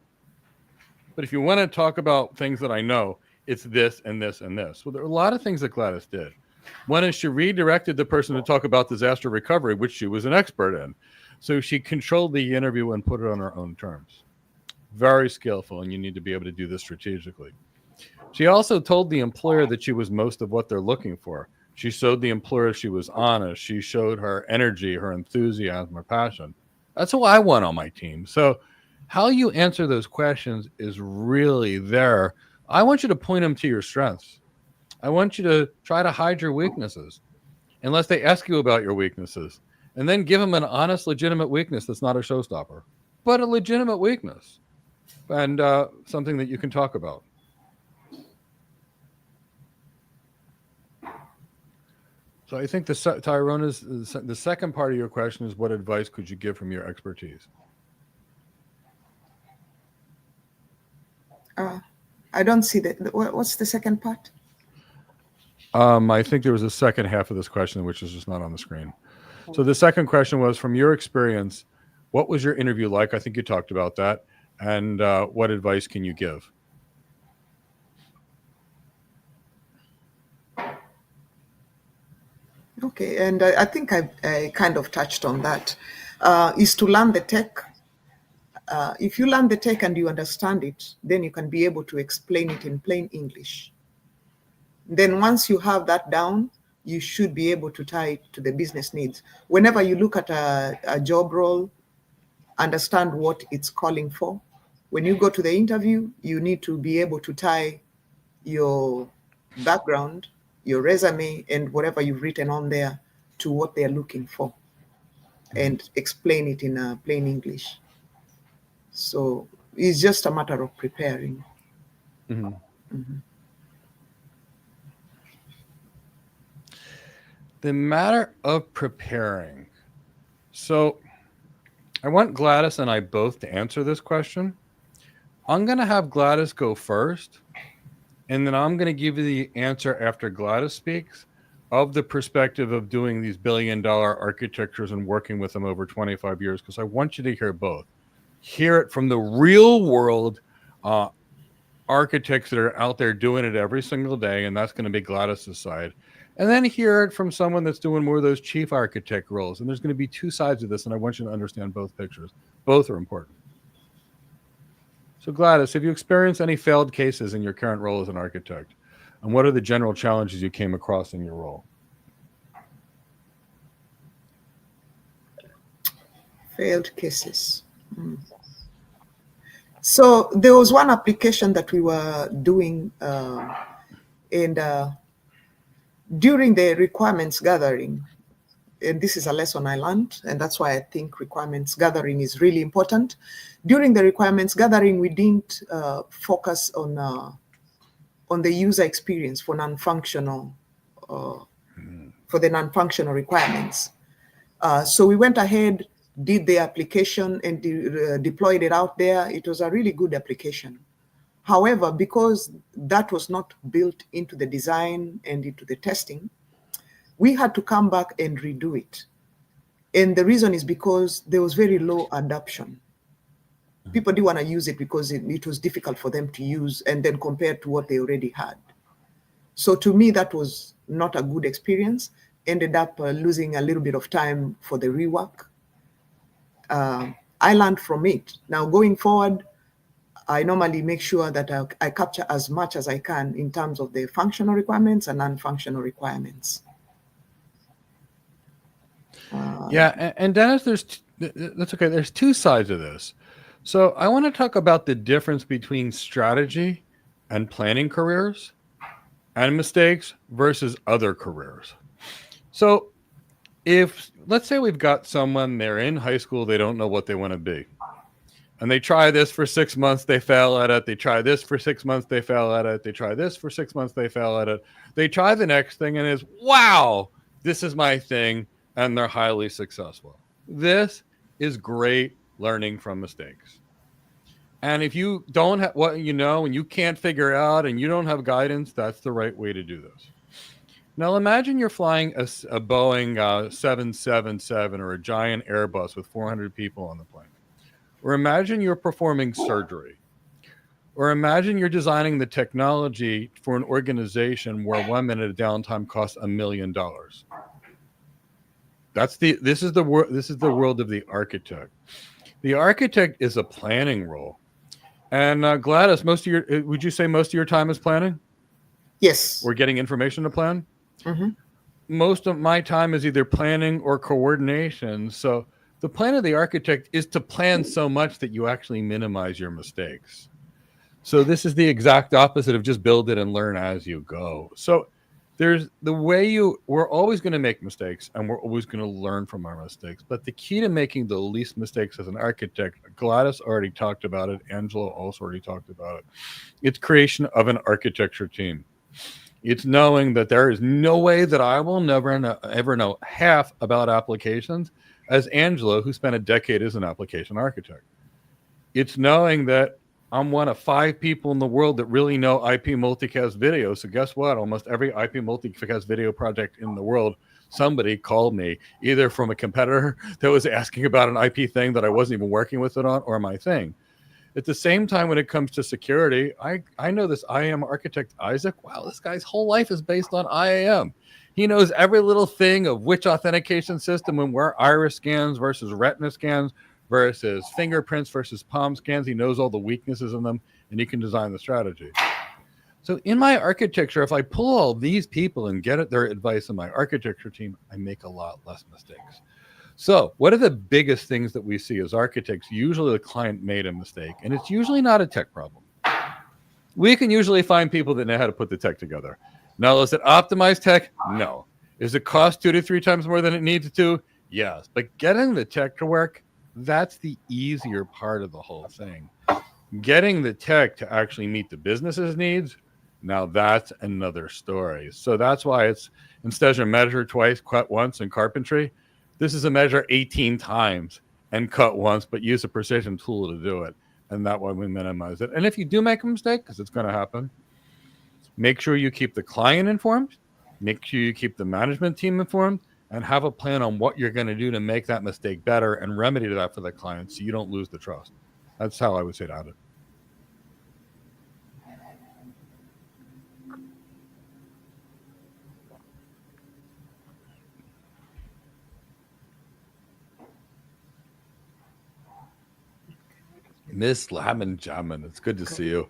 But if you want to talk about things that I know, it's this and this and this. Well, there are a lot of things that Gladys did. One is she redirected the person to talk about disaster recovery, which she was an expert in. So she controlled the interview and put it on her own terms. Very skillful, and you need to be able to do this strategically. She also told the employer that she was most of what they're looking for. She showed the employer she was honest. She showed her energy, her enthusiasm, her passion. That's who I want on my team. So how you answer those questions is really there. I want you to point them to your strengths. I want you to try to hide your weaknesses unless they ask you about your weaknesses, and then give them an honest, legitimate weakness that's not a showstopper, but a legitimate weakness and something that you can talk about. So I think Tyrone, is the second part of your question is, what advice could you give from your expertise? I don't see that. What's the second part? I think there was a second half of this question, which is just not on the screen. So the second question was, from your experience, what was your interview like? I think you talked about that. And what advice can you give? Okay, and I think I kind of touched on that, is to learn the tech. If you learn the tech and you understand it, then you can be able to explain it in plain English. Then once you have that down, you should be able to tie it to the business needs. Whenever you look at a job role, understand what it's calling for. When you go to the interview, you need to be able to tie your background, your resume, and whatever you've written on there to what they're looking for, and explain it in plain English. So it's just a matter of preparing. Mm-hmm. Mm-hmm. The matter of preparing. So I want Gladys and I both to answer this question. I'm going to have Gladys go first, and then I'm going to give you the answer after Gladys speaks, of the perspective of doing these billion-dollar architectures and working with them over 25 years, because I want you to hear both. Hear it from the real world architects that are out there doing it every single day, and that's going to be Gladys's side. And then hear it from someone that's doing more of those chief architect roles. And there's going to be two sides of this, and I want you to understand both pictures. Both are important. So Gladys, have you experienced any failed cases in your current role as an architect? And what are the general challenges you came across in your role? Failed cases. So there was one application that we were doing, and during the requirements gathering, and this is a lesson I learned, and that's why I think requirements gathering is really important. During the requirements gathering, we didn't focus on the user experience for non-functional, for the non-functional requirements. So we went ahead, did the application, and deployed it out there. It was a really good application. However, because that was not built into the design and into the testing, we had to come back and redo it. And the reason is because there was very low adoption. People didn't want to use it because it was difficult for them to use, and then compared to what they already had. So to me, that was not a good experience. Ended up losing a little bit of time for the rework. I learned from it. Now going forward, I normally make sure that I capture as much as I can in terms of the functional requirements and non-functional requirements. Yeah, and Dennis, that's okay. There's two sides of this. So I want to talk about the difference between strategy and planning careers and mistakes versus other careers. So if, let's say we've got someone, they're in high school, they don't know what they want to be. And they try this for 6 months, they fail at it. They try this for 6 months, they fail at it. They try this for 6 months, they fail at it. They try the next thing and it's, wow, this is my thing. and they're highly successful. This is great learning from mistakes. And if you don't have what you know and you can't figure out and you don't have guidance, that's the right way to do this. Now imagine you're flying a Boeing 777 or a giant Airbus with 400 people on the plane. Or imagine you're performing surgery. Or imagine you're designing the technology for an organization where 1 minute of downtime costs $1 million. This is the world of the architect. The architect is a planning role. And Gladys, would you say most of your time is planning? Yes. Or getting information to plan? Mm-hmm. Most of my time is either planning or coordination. So the plan of the architect is to plan so much that you actually minimize your mistakes. So this is the exact opposite of just build it and learn as you go. So there's the way we're always going to make mistakes and we're always going to learn from our mistakes. But the key to making the least mistakes as an architect, Gladys already talked about it. Angela also already talked about it. It's creation of an architecture team. It's knowing that there is no way that I will ever know half about applications as Angela, who spent a decade as an application architect. It's knowing that I'm one of 5 people in the world that really know IP multicast video. So guess what? Almost every IP multicast video project in the world, somebody called me either from a competitor that was asking about an IP thing that I wasn't even working with it on or my thing. At the same time, when it comes to security, I know this IAM architect, Isaac. Wow, this guy's whole life is based on IAM. He knows every little thing of which authentication system and where iris scans versus retina scans versus fingerprints versus palm scans. He knows all the weaknesses in them, and he can design the strategy. So in my architecture, if I pull all these people and get their advice in my architecture team, I make a lot less mistakes. So what are the biggest things that we see as architects? Usually the client made a mistake, and it's usually not a tech problem. We can usually find people that know how to put the tech together. Now, is it optimized tech? No. Is it cost 2 to 3 times more than it needs to? Yes. But getting the tech to work, that's the easier part of the whole thing. Getting the tech to actually meet the business's needs, now that's another story. So that's why it's instead of measure twice, cut once in carpentry, this is a measure 18 times and cut once, but use a precision tool to do it. And that way we minimize it. And if you do make a mistake, because it's going to happen, make sure you keep the client informed, make sure you keep the management team informed, and have a plan on what you're going to do to make that mistake better and remedy that for the client so you don't lose the trust. That's how I would say to it. Miss Lamon Jamin, it's good to see you.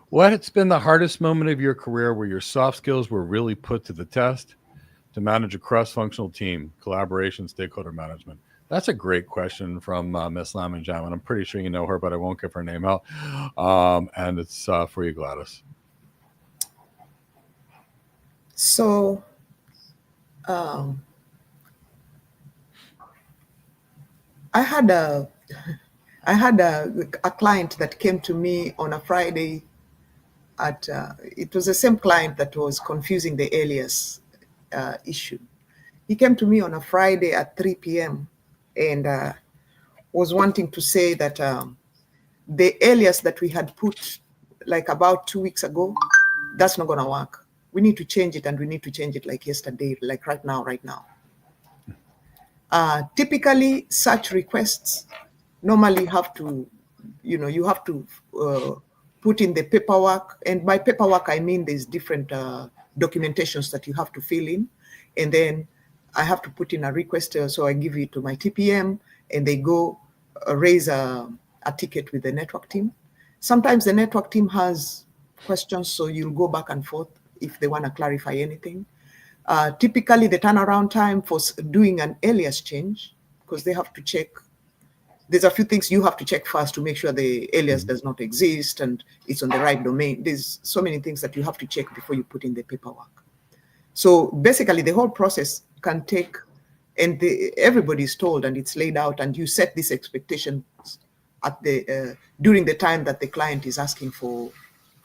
What's been the hardest moment of your career where your soft skills were really put to the test to manage a cross-functional team, collaboration, stakeholder management? That's a great question from Miss Lamon Jamin. I'm pretty sure you know her, but I won't give her name out. And it's for you, Gladys. So, I had a client that came to me on a Friday it was the same client that was confusing the alias issue. He came to me on a Friday at 3 p.m. and was wanting to say that the alias that we had put like about 2 weeks ago, that's not going to work. We need to change it, and we need to change it like yesterday, like right now. Typically, such requests normally have to, you have to put in the paperwork. And by paperwork, I mean there's different documentations that you have to fill in. And then I have to put in a request. So I give it to my TPM, and they go raise a ticket with the network team. Sometimes the network team has questions, so you'll go back and forth if they want to clarify anything. Typically, the turnaround time for doing an alias change, because they have to check, there's a few things you have to check first to make sure the alias does not exist and it's on the right domain. There's so many things that you have to check before you put in the paperwork. So basically, the whole process can take, and everybody's told and it's laid out, and you set these expectations at the during the time that the client is asking for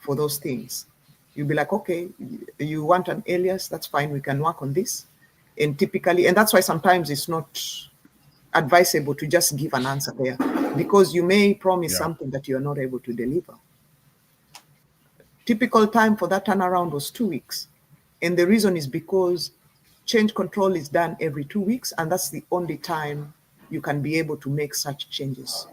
those things. You'll be like, okay, you want an alias, that's fine, we can work on this. And typically, and that's why sometimes it's not advisable to just give an answer there, because you may promise something that you're not able to deliver. Typical time for that turnaround was 2 weeks. And the reason is because change control is done every 2 weeks, and that's the only time you can be able to make such changes.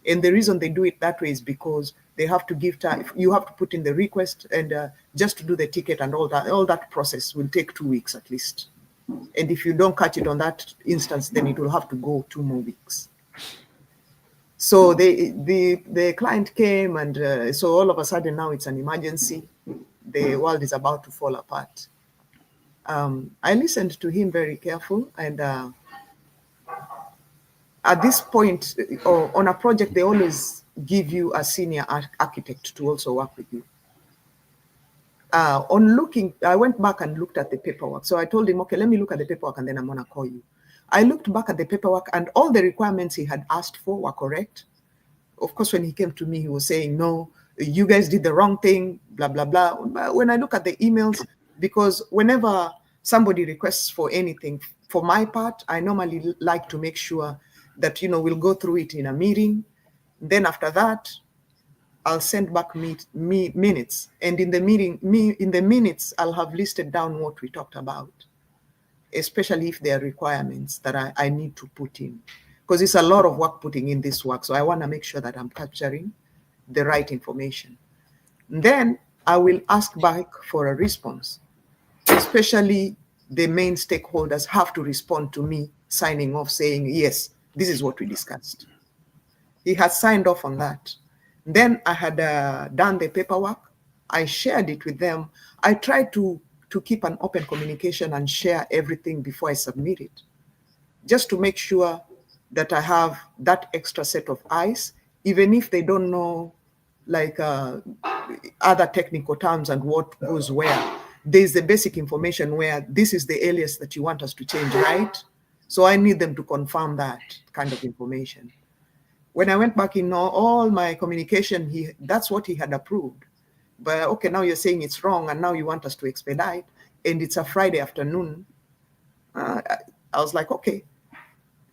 And the reason they do it that way is because they have to give time. You have to put in the request, and just to do the ticket and all that process will take 2 weeks at least. And if you don't catch it on that instance, then it will have to go 2 more weeks. So the client came, and so all of a sudden now it's an emergency. The world is about to fall apart. I listened to him very careful, and at this point, or on a project, they always give you a senior architect to also work with you. I went back and looked at the paperwork. So I told him, okay, let me look at the paperwork and then I'm gonna call you. I looked back at the paperwork and all the requirements he had asked for were correct. Of course, when he came to me, he was saying, no, you guys did the wrong thing, blah, blah, blah. But when I look at the emails, because whenever somebody requests for anything, for my part, I normally like to make sure that, we'll go through it in a meeting. Then after that, I'll send back minutes. And in the minutes, I'll have listed down what we talked about, especially if there are requirements that I need to put in. Because it's a lot of work putting in this work. So I want to make sure that I'm capturing the right information. And then I will ask back for a response. Especially the main stakeholders have to respond to me signing off saying, yes, this is what we discussed. He has signed off on that. Then I had done the paperwork. I shared it with them. I tried to keep an open communication and share everything before I submit it, just to make sure that I have that extra set of eyes, even if they don't know like other technical terms and what goes where. There's the basic information where this is the alias that you want us to change, right? So I need them to confirm that kind of information. When I went back in all my communication, that's what he had approved. But okay, now you're saying it's wrong, and now you want us to expedite, and it's a Friday afternoon. I was like, okay,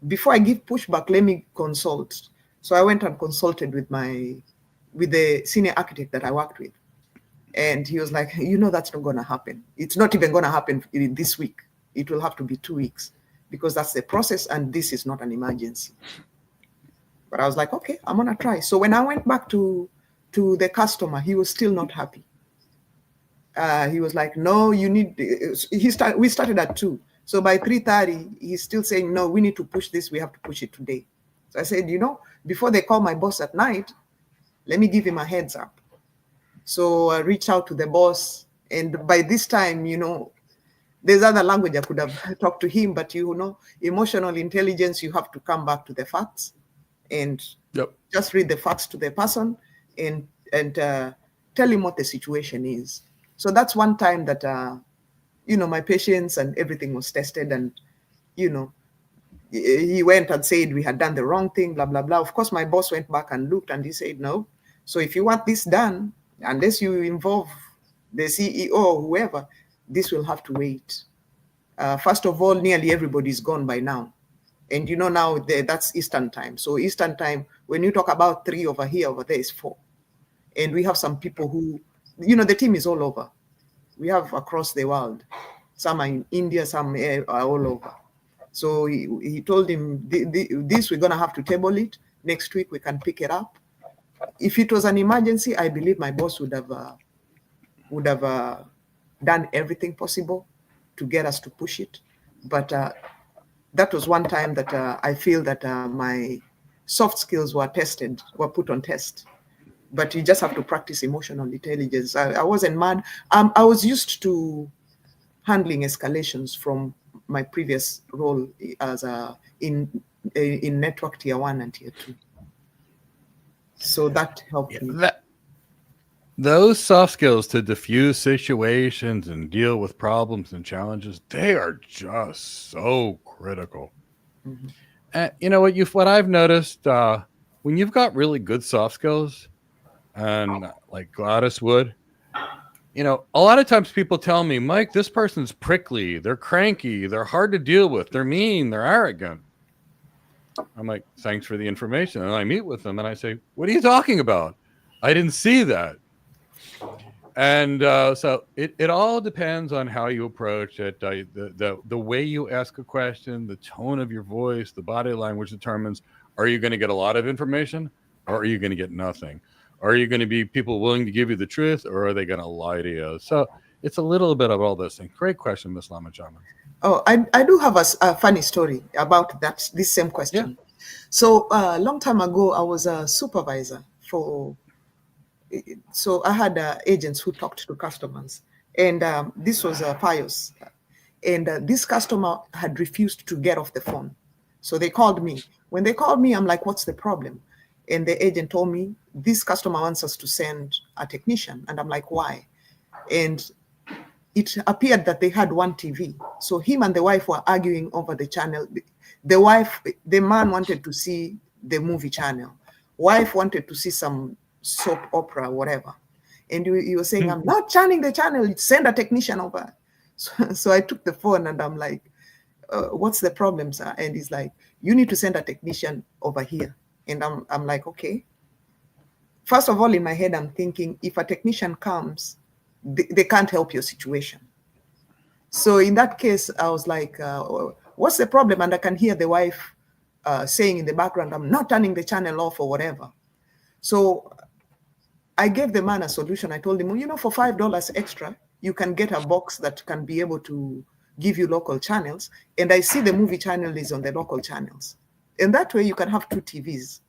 before I give pushback, let me consult. So I went and consulted with the senior architect that I worked with. And he was like, that's not going to happen. It's not even going to happen this week. It will have to be 2 weeks because that's the process, and this is not an emergency. But I was like, okay, I'm going to try. So when I went back to the customer, he was still not happy. He was like, no, you need, we started at 2. So by 3:30, he's still saying, no, we need to push this. We have to push it today. So I said, before they call my boss at night, let me give him a heads up. So I reached out to the boss. And by this time, there's other language I could have talked to him, but emotional intelligence, you have to come back to the facts and just read the facts to the person and tell him what the situation is. So that's one time that, my patience and everything was tested, and, he went and said we had done the wrong thing, blah, blah, blah. Of course, my boss went back and looked and he said, no. So if you want this done, unless you involve the CEO or whoever, this will have to wait. First of all, nearly everybody's gone by now. And now that's Eastern time. So Eastern time, when you talk about 3 over here, over there is 4. And we have some people who, the team is all over. We have across the world. Some are in India, some are all over. So he told him, this we're going to have to table it. Next week we can pick it up. If it was an emergency, I believe my boss would have done everything possible to get us to push it. But that was one time that I feel that my soft skills were put on test. But you just have to practice emotional intelligence. I wasn't mad. I was used to handling escalations from my previous role as in network tier 1 and tier 2. So that helped me. Those soft skills to diffuse situations and deal with problems and challenges, they are just so critical. Mm-hmm. And what I've noticed, when you've got really good soft skills, and like Gladys would, you know, a lot of times people tell me, Mike, this person's prickly, they're cranky, they're hard to deal with, they're mean, they're arrogant. I'm like, thanks for the information. And I meet with them and I say, what are you talking about? I didn't see that. And so it all depends on how you approach it. The way you ask a question, the tone of your voice, the body language determines, are you going to get a lot of information or are you going to get nothing? Are you going to be people willing to give you the truth or are they going to lie to you? So it's a little bit of all this thing. Great question, Ms. Lamajama. Oh, I do have a funny story about this same question. Yeah. So a long time ago, I was a supervisor so I had agents who talked to customers, and this was Pius, and this customer had refused to get off the phone. So they called me. When they called me, I'm like, what's the problem? And the agent told me, this customer wants us to send a technician. And I'm like, why? And it appeared that they had one TV. So him and the wife were arguing over the channel. The man wanted to see the movie channel. Wife wanted to see some soap opera, whatever. And he was saying, I'm not churning the channel, send a technician over. So I took the phone and I'm like, what's the problem, sir? And he's like, you need to send a technician over here. And I'm like, okay. First of all, in my head, I'm thinking, if a technician comes, they can't help your situation. So in that case, I was like, what's the problem? And I can hear the wife saying in the background, I'm not turning the channel off or whatever. So I gave the man a solution. I told him, well, you know, for $5 extra, you can get a box that can be able to give you local channels. And I see the movie channel is on the local channels. And that way you can have 2 TVs.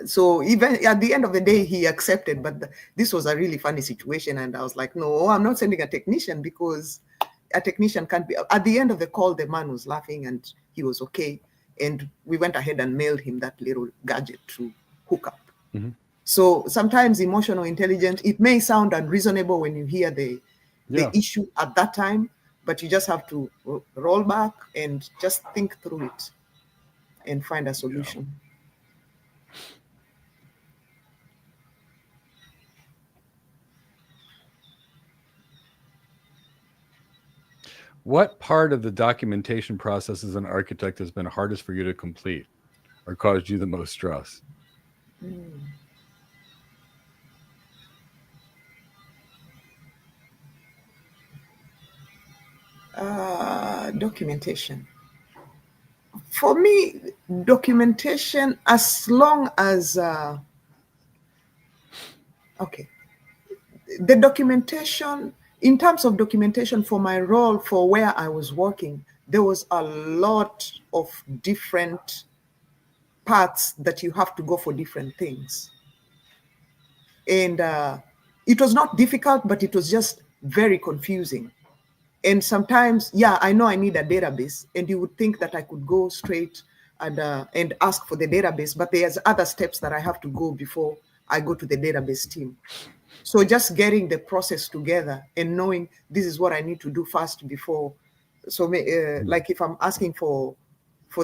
So even at the end of the day, he accepted, but this was a really funny situation. And I was like, no, I'm not sending a technician because a technician can't be. At the end of the call, the man was laughing and he was okay. And we went ahead and mailed him that little gadget to hook up. Mm-hmm. So sometimes emotional intelligence, it may sound unreasonable when you hear the issue at that time, but you just have to roll back and just think through it and find a solution. Yeah. What part of the documentation process as an architect has been hardest for you to complete or caused you the most stress? Documentation. For me, documentation, as long as, okay, the documentation, in terms of documentation for my role, for where I was working, there was a lot of different paths that you have to go for different things. And it was not difficult, but it was just very confusing. And sometimes, I know I need a database, and you would think that I could go straight and ask for the database, but there's other steps that I have to go before I go to the database team. So just getting the process together and knowing this is what I need to do first before. So like if I'm asking for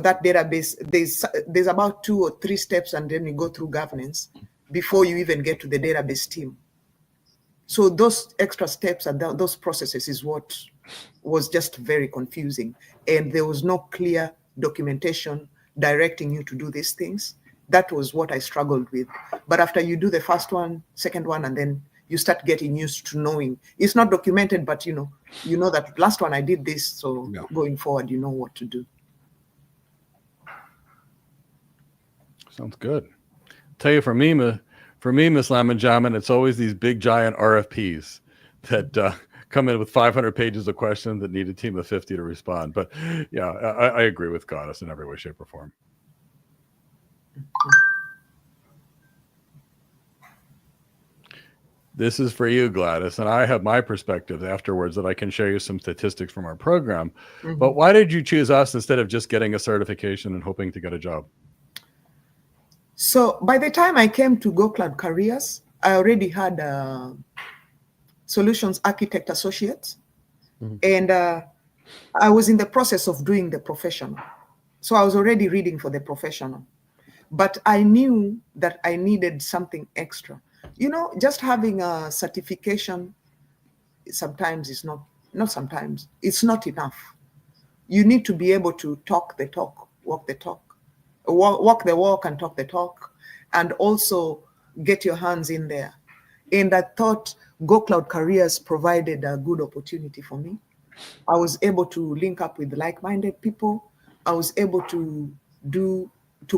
that database, there's about 2 or 3 steps, and then you go through governance before you even get to the database team. So those extra steps and those processes is what was just very confusing. And there was no clear documentation directing you to do these things. That was what I struggled with. But after you do the first one, second one, and then you start getting used to knowing. It's not documented, but you know that last one I did this, so going forward, you know what to do. Sounds good. Tell you, for me, Ms. Lamajaman, it's always these big giant RFPs that come in with 500 pages of questions that need a team of 50 to respond. But yeah, I agree with Goddess in every way, shape, or form. This is for you, Gladys, and I have my perspective afterwards that I can share you some statistics from our program. Mm-hmm. But why did you choose us instead of just getting a certification and hoping to get a job? So by the time I came to Go Cloud Careers, I already had Solutions Architect Associates, and I was in the process of doing the professional. So I was already reading for the professional, but I knew that I needed something extra. You know, just having a certification sometimes is not sometimes, it's not enough. You need to be able to talk the talk, walk the talk, walk the walk and talk the talk, and also get your hands in there. And I thought Go Cloud Careers provided a good opportunity for me. I was able to link up with like-minded people. I was able to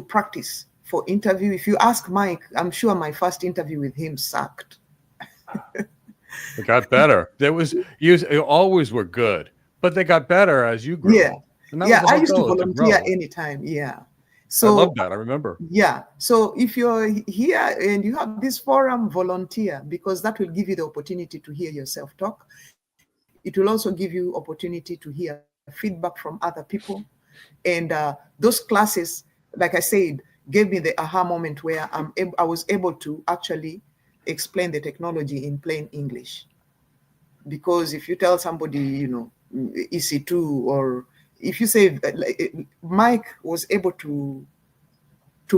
practice for interview. If you ask Mike, I'm sure my first interview with him sucked. It got better. You always were good, but they got better as you grew. Yeah. Yeah, I used to volunteer anytime. Yeah. So I love that. I remember. Yeah. So if you're here and you have this forum, volunteer, because that will give you the opportunity to hear yourself talk. It will also give you opportunity to hear feedback from other people. And those classes, like I said, gave me the aha moment where I was able to actually explain the technology in plain English. Because if you tell somebody, you know, EC2, or if you say, Mike was able to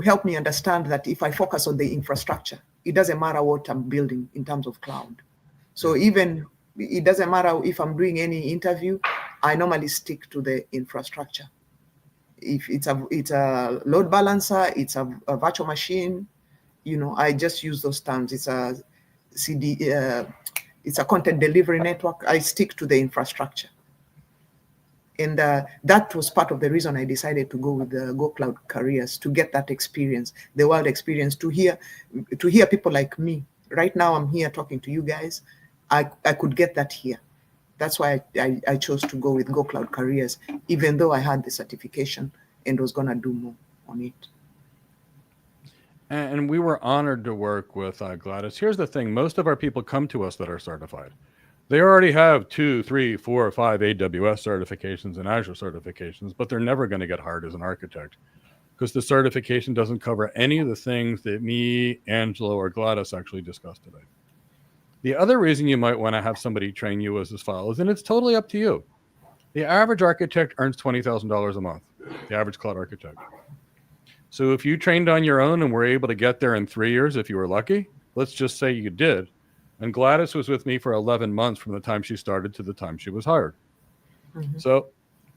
help me understand that if I focus on the infrastructure, it doesn't matter what I'm building in terms of cloud. So even it doesn't matter if I'm doing any interview, I normally stick to the infrastructure. If it's a load balancer, it's a virtual machine, you know, I just use those terms. It's a CD, it's a content delivery network. I stick to the infrastructure. And that was part of the reason I decided to go with the Go Cloud Careers, to get that experience, the world experience, to hear people like me. Right now I'm here talking to you guys. I could get that here. That's why I chose to go with Go Cloud Careers, even though I had the certification and was gonna do more on it. And we were honored to work with Gladys. Here's the thing. Most of our people come to us that are certified. They already have 2, 3, 4, 5 AWS certifications and Azure certifications, but they're never going to get hired as an architect because the certification doesn't cover any of the things that me, Angelo, or Gladys actually discussed today. The other reason you might want to have somebody train you is as follows, and it's totally up to you. The average architect earns $20,000 a month, the average cloud architect. So if you trained on your own and were able to get there in 3 years, if you were lucky, let's just say you did, and Gladys was with me for 11 months from the time she started to the time she was hired. Mm-hmm. So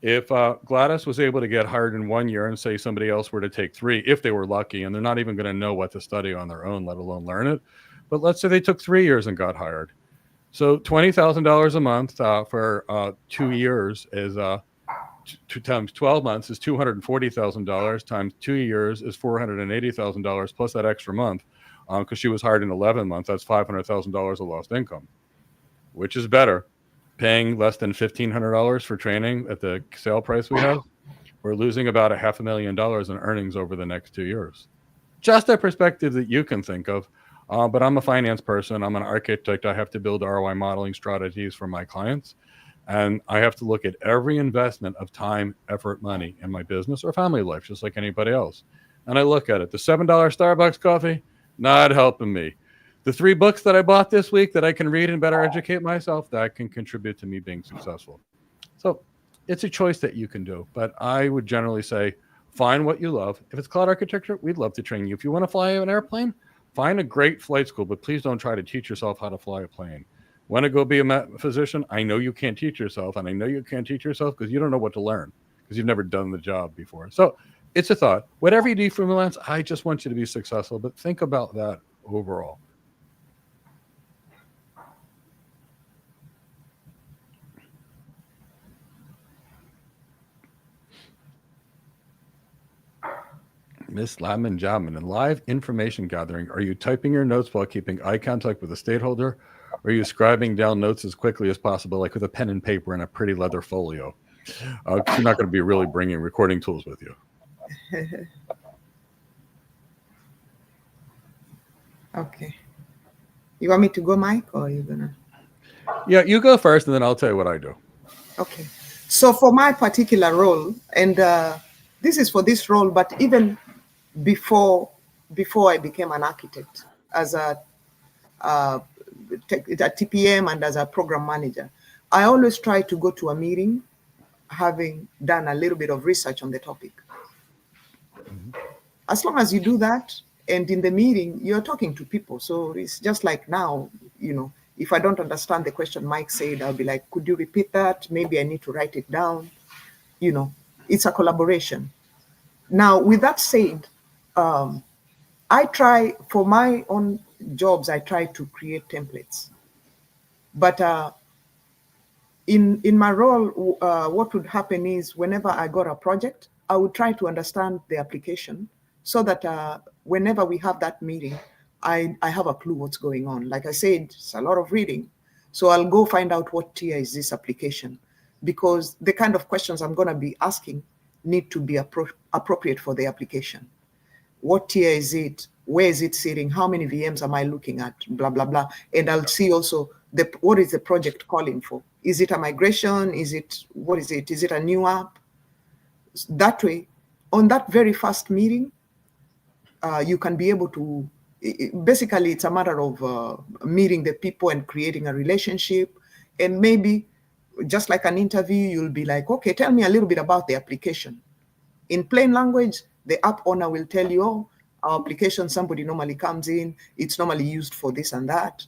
if Gladys was able to get hired in 1 year and say somebody else were to take 3, if they were lucky, and they're not even going to know what to study on their own, let alone learn it. But let's say they took 3 years and got hired. So $20,000 a month for 2 years is 2 times 12 months is $240,000 times 2 years is $480,000 plus that extra month. Because she was hired in 11 months, that's $500,000 of lost income. Which is better, paying less than $1,500 for training at the sale price we have, or losing about $500,000 in earnings over the next 2 years. Just a perspective that you can think of. But I'm a finance person. I'm an architect. I have to build ROI modeling strategies for my clients. And I have to look at every investment of time, effort, money in my business or family life, just like anybody else. And I look at it. The $7 Starbucks coffee, not helping me. The 3 books that I bought this week that I can read and better educate myself, that can contribute to me being successful. So it's a choice that you can do. But I would generally say, find what you love. If it's cloud architecture, we'd love to train you. If you want to fly an airplane, find a great flight school, but please don't try to teach yourself how to fly a plane. Want to go be a physician? I know you can't teach yourself, and I know you can't teach yourself because you don't know what to learn because you've never done the job before. So it's a thought. Whatever you do freelance, I just want you to be successful, but think about that overall. Miss Ladman Jabman, in live information gathering, are you typing your notes while keeping eye contact with the stakeholder? Or are you scribing down notes as quickly as possible, like with a pen and paper and a pretty leather folio? You're not going to be really bringing recording tools with you. Okay. You want me to go, Mike, or are you going to? Yeah, you go first, and then I'll tell you what I do. Okay. So for my particular role, and this is for this role, but even before I became an architect, as a TPM and as a program manager, I always try to go to a meeting having done a little bit of research on the topic. Mm-hmm. As long as you do that, And in the meeting, you're talking to people. So it's just like now, if I don't understand the question Mike said, I'll be like, could you repeat that? Maybe I need to write it down. It's a collaboration. Now, with that said, I try, for my own jobs, I try to create templates. But in my role, what would happen is whenever I got a project, I would try to understand the application so that whenever we have that meeting, I have a clue what's going on. Like I said, it's a lot of reading. So I'll go find out what tier is this application, because the kind of questions I'm going to be asking need to be appropriate for the application. What tier is it? Where is it sitting? How many VMs am I looking at? Blah, blah, blah. And I'll see also what is the project calling for? Is it a migration? What is it? Is it a new app? That way, on that very first meeting, you can be able to, basically it's a matter of meeting the people and creating a relationship. And maybe just like an interview, you'll be like, okay, tell me a little bit about the application. In plain language, the app owner will tell you, oh, our application, somebody normally comes in, it's normally used for this and that,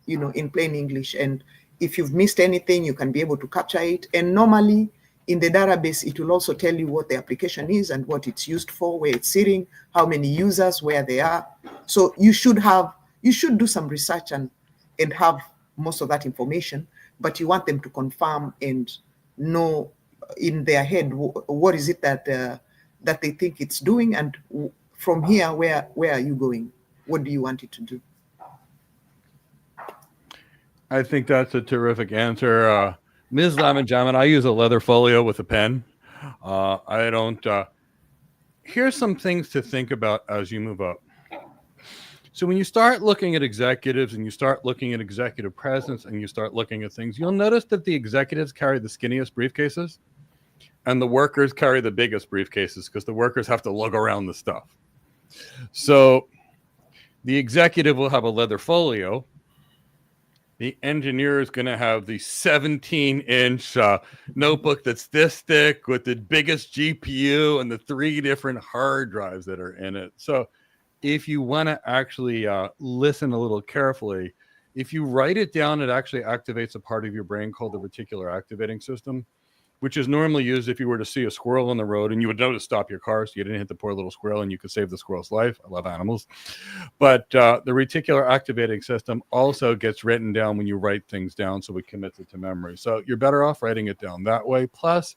in plain English. And if you've missed anything, you can be able to capture it. And normally in the database, it will also tell you what the application is and what it's used for, where it's sitting, how many users, where they are. So you should do some research and have most of that information, but you want them to confirm and know in their head what is it that they think it's doing, and from here, where are you going? What do you want it to do? I think that's a terrific answer. Ms. Lamanjaman, I use a leather folio with a pen. I don't. Here's some things to think about as you move up. So when you start looking at executives and you start looking at executive presence and you start looking at things, you'll notice that the executives carry the skinniest briefcases and the workers carry the biggest briefcases because the workers have to lug around the stuff. So the executive will have a leather folio. The engineer is going to have the 17-inch notebook that's this thick with the biggest GPU and the 3 different hard drives that are in it. So if you want to actually listen a little carefully, if you write it down, it actually activates a part of your brain called the reticular activating system, which is normally used if you were to see a squirrel on the road and you would know to stop your car so you didn't hit the poor little squirrel and you could save the squirrel's life. I love animals. But the reticular activating system also gets written down when you write things down, so it commits it to memory. So you're better off writing it down that way. Plus,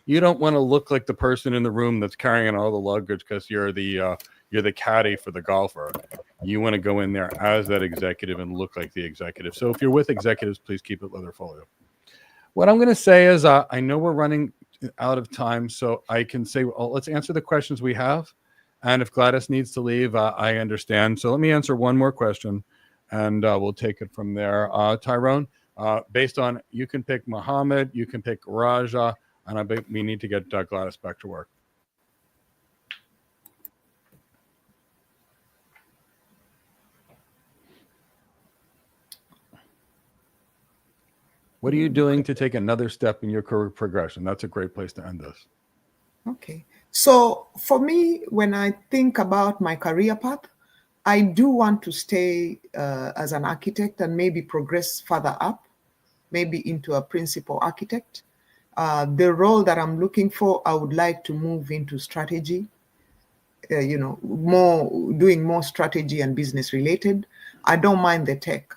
you don't want to look like the person in the room that's carrying all the luggage because you're the caddy for the golfer. You want to go in there as that executive and look like the executive. So if you're with executives, please keep it leather folio. What I'm going to say is I know we're running out of time, so I can say, well, let's answer the questions we have. And if Gladys needs to leave, I understand. So let me answer one more question, and we'll take it from there. Tyrone, based on, you can pick Mohammed, you can pick Raja, and I bet we need to get Gladys back to work. What are you doing to take another step in your career progression? That's a great place to end this. Okay. So for me, when I think about my career path, I do want to stay as an architect and maybe progress further up, maybe into a principal architect. The role that I'm looking for, I would like to move into strategy, doing more strategy and business related. I don't mind the tech.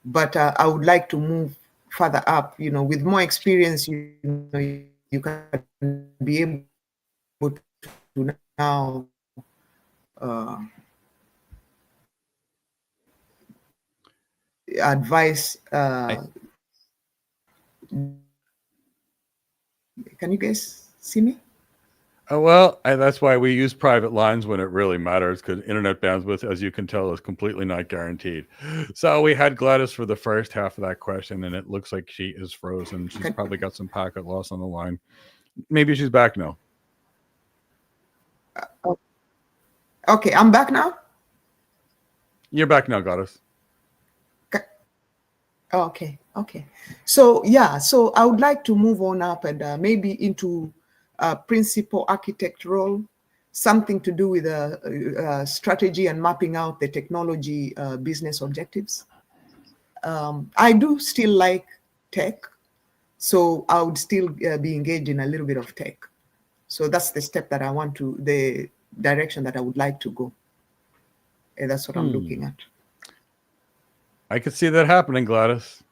But I would like to move further up, with more experience, you can be able to now advise. Can you guys see me? Well, that's why we use private lines when it really matters, because internet bandwidth, as you can tell, is completely not guaranteed. So we had Gladys for the first half of that question, and it looks like she is frozen. She's probably got some packet loss on the line. Maybe she's back now. Okay, I'm back now? You're back now, Gladys. Okay. So, yeah, so I would like to move on up and maybe into a principal architect role, something to do with strategy and mapping out the technology business objectives. I do still like tech, so I would still be engaged in a little bit of tech. So that's the step that I want to, the direction that I would like to go. And that's what I'm looking at. I could see that happening, Gladys.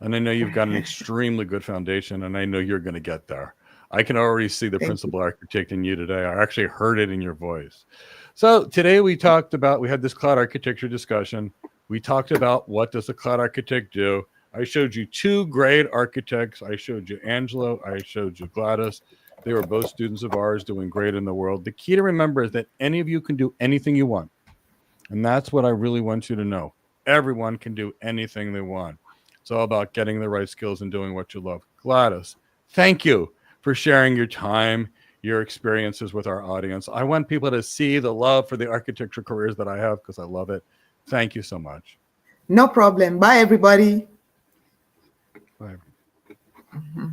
And I know you've got an extremely good foundation, and I know you're going to get there. I can already see the principal architect in you today. I actually heard it in your voice. So today we had this cloud architecture discussion. We talked about what does a cloud architect do. I showed you two great architects. I showed you Angelo. I showed you Gladys. They were both students of ours doing great in the world. The key to remember is that any of you can do anything you want. And that's what I really want you to know. Everyone can do anything they want. It's all about getting the right skills and doing what you love. Gladys, thank you for sharing your time, your experiences with our audience. I want people to see the love for the architecture careers that I have because I love it. Thank you so much. No problem. Bye, everybody. Bye. Mm-hmm.